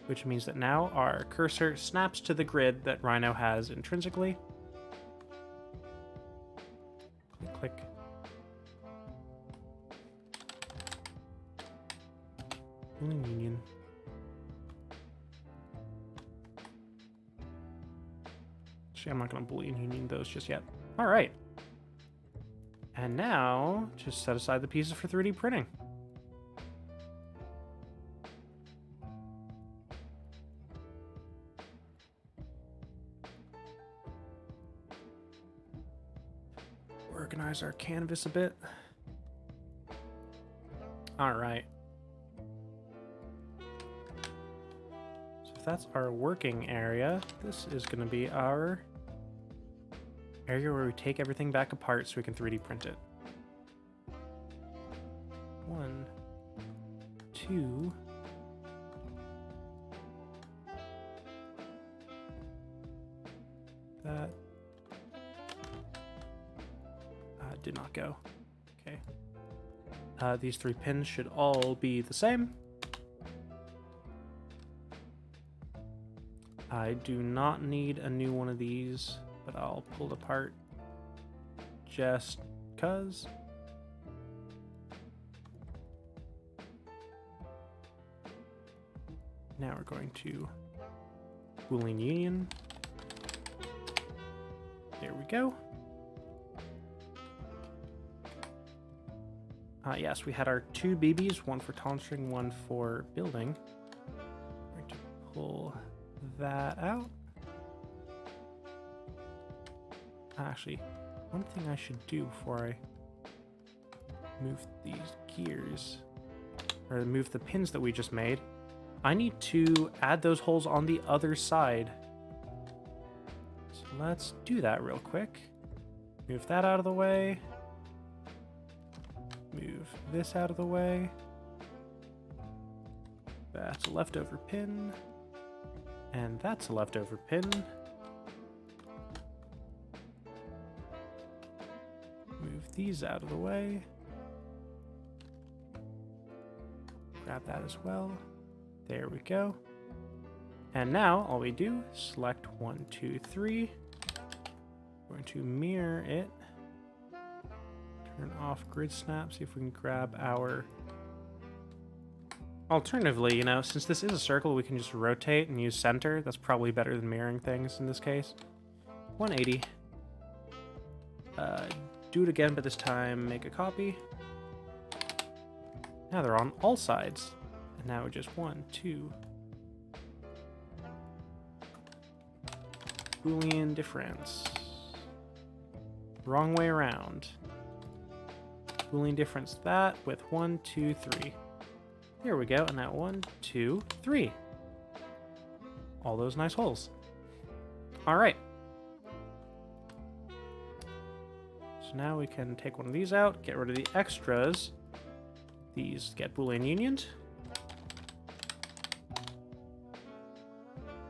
which means that now our cursor snaps to the grid that Rhino has intrinsically. Click. Union. Actually, I'm not going to Boolean union those just yet. All right. And now, just set aside the pieces for 3D printing. Organize our canvas a bit. All right. So if that's our working area, this is going to be our area where we take everything back apart so we can 3D print it. 1, 2. That did not go. Okay. These 3 pins should all be the same. I do not need a new one of these, but I'll pull it apart just 'cause. Now we're going to Boolean union. There we go. Yes, we had our 2 BBs, one for tonsuring, one for building. I'm going to pull that out. Actually, one thing I should do before I move these gears, or move the pins that we just made. I need to add those holes on the other side. So let's do that real quick. Move that out of the way. Move this out of the way. That's a leftover pin. And that's a leftover pin. Move these out of the way. Grab that as well. There we go. And now all we do is select 1, 2, 3. We're going to mirror it. Turn off grid snap. See if we can grab our... Alternatively, you know, since this is a circle, we can just rotate and use center. That's probably better than mirroring things in this case. 180. Do it again, but this time make a copy. Now they're on all sides. And now we're just 1, 2. Boolean difference. Wrong way around. Boolean difference that with 1, 2, 3. There we go, and now 1, 2, 3. All those nice holes. All right. So now we can take one of these out, get rid of the extras. These get Boolean unioned.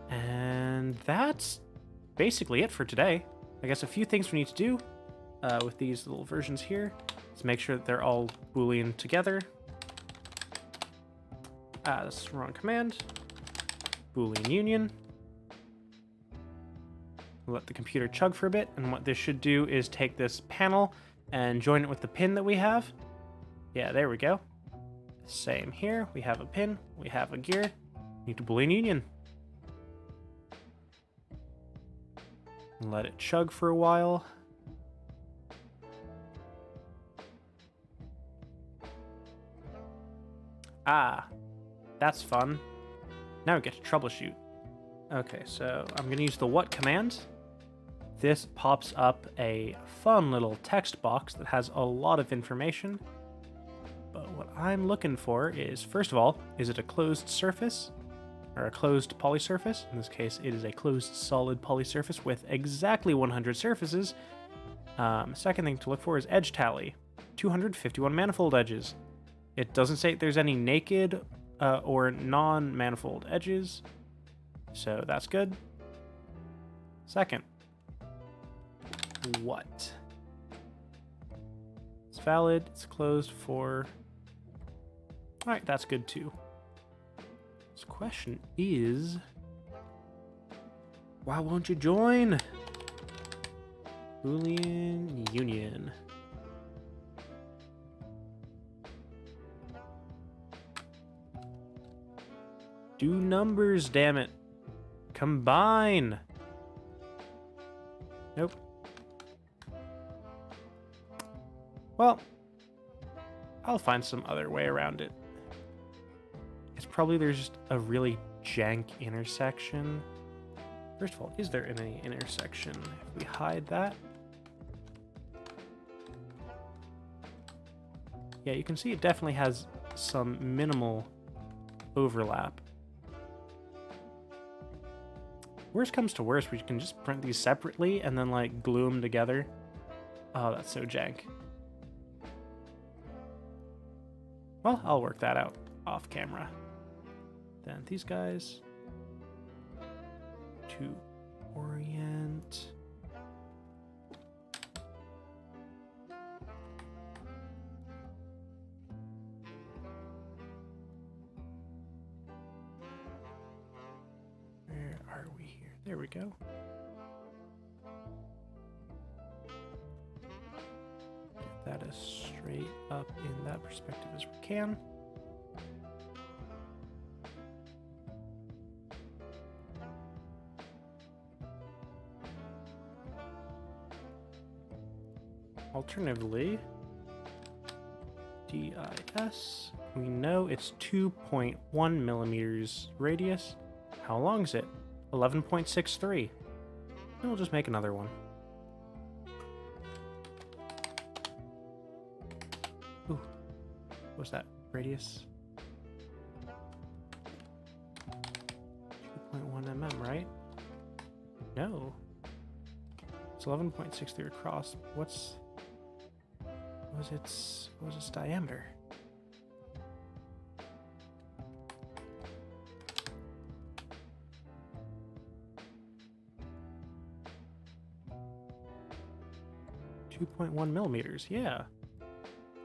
And that's basically it for today. I guess a few things we need to do with these little versions here is make sure that they're all Boolean together. That's the wrong command. Boolean union. Let the computer chug for a bit, and what this should do is take this panel and join it with the pin that we have. Yeah, there we go. Same here. We have a pin. We have a gear. Need to Boolean union. Let it chug for a while. Ah, that's fun. Now we get to troubleshoot. Okay, so I'm going to use the what command. This pops up a fun little text box that has a lot of information. But what I'm looking for is, first of all, is it a closed surface? Or a closed polysurface? In this case, it is a closed solid polysurface with exactly 100 surfaces. Second thing to look for is edge tally. 251 manifold edges. It doesn't say there's any naked or non-manifold edges, so that's good. Second, what? It's valid, it's closed for... Alright, that's good too. This question is... Why won't you join? Boolean union. Do numbers, damn it. Combine. Nope. Well, I'll find some other way around it. It's probably there's just a really jank intersection. First of all, is there any intersection? If we hide that. Yeah, you can see it definitely has some minimal overlap. Worst comes to worst, we can just print these separately and then like glue them together. Oh, that's so jank. Well, I'll work that out off camera. Then these guys to orient. Where are we here? There we go. Get that as straight up in that perspective as we can. Alternatively, DIS, we know it's 2.1 millimeters radius. How long is it? 11.63. And we'll just make another one. Ooh, What's that radius? 2.1 mm, right? No. It's 11.63 across. What was its diameter? .1 millimeters, yeah.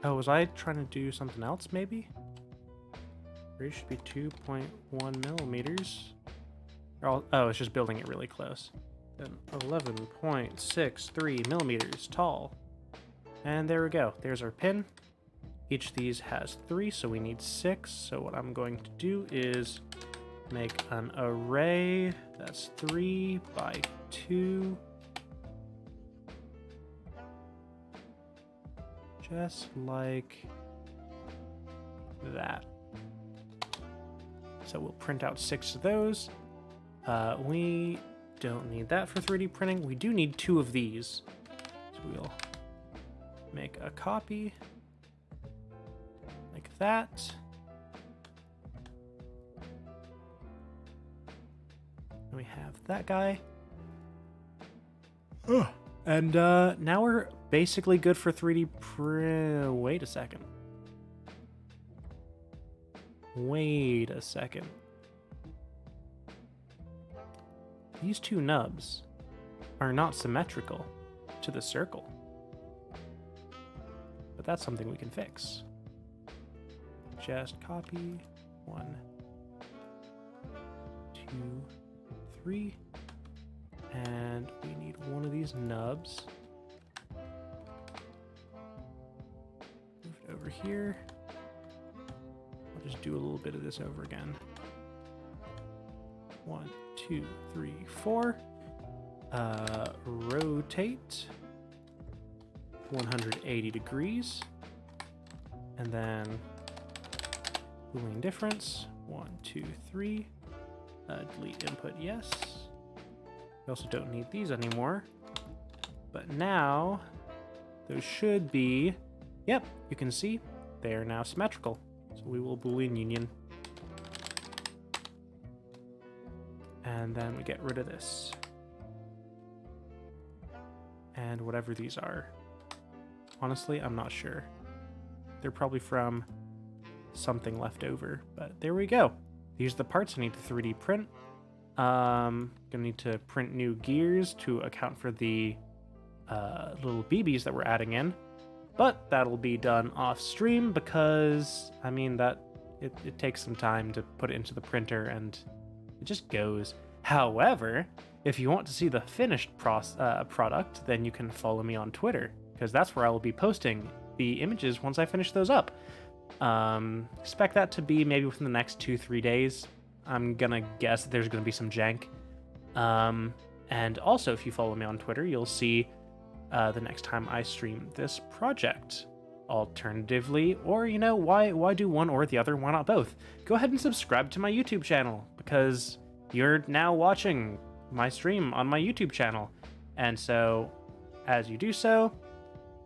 Oh, was I trying to do something else, maybe? It should be 2.1 millimeters. Oh, it's just building it really close. Then 11.63 millimeters tall. And there we go. There's our pin. Each of these has 3, so we need 6. So what I'm going to do is make an array that's 3 by 2. Just like that. So we'll print out 6 of those. We don't need that for 3D printing. We do need 2 of these. So we'll make a copy like that. And we have that guy. And now we're basically good for 3D print. Wait a second. Wait a second. These 2 nubs are not symmetrical to the circle. But that's something we can fix. Just copy 1, 2, 3. And we need one of these nubs. Move it over here. I'll just do a little bit of this over again. 1, 2, 3, 4. Rotate 180 degrees. And then Boolean difference. 1, 2, 3. Delete input, yes. We also don't need these anymore. But now, those should be, yep, you can see, they are now symmetrical. So we will Boolean union. And then we get rid of this. And whatever these are. Honestly, I'm not sure. They're probably from something left over, but there we go. These are the parts I need to 3D print. Gonna need to print new gears to account for the little BBs that we're adding in, but that'll be done off stream because I mean that it takes some time to put it into the printer and it just goes. However, if you want to see the finished product, then you can follow me on Twitter because that's where I will be posting the images once I finish those up. Expect that to be maybe within the next 2-3 days. I'm gonna guess that there's gonna be some jank. And also, if you follow me on Twitter, you'll see the next time I stream this project. Alternatively, or you know, why do one or the other? Why not both? Go ahead and subscribe to my YouTube channel because you're now watching my stream on my YouTube channel. And so, as you do so,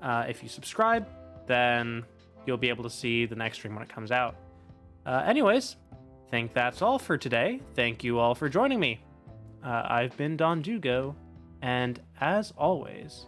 if you subscribe, then you'll be able to see the next stream when it comes out. Anyways, I think that's all for today. Thank you all for joining me. I've been Don Dugo, and as always,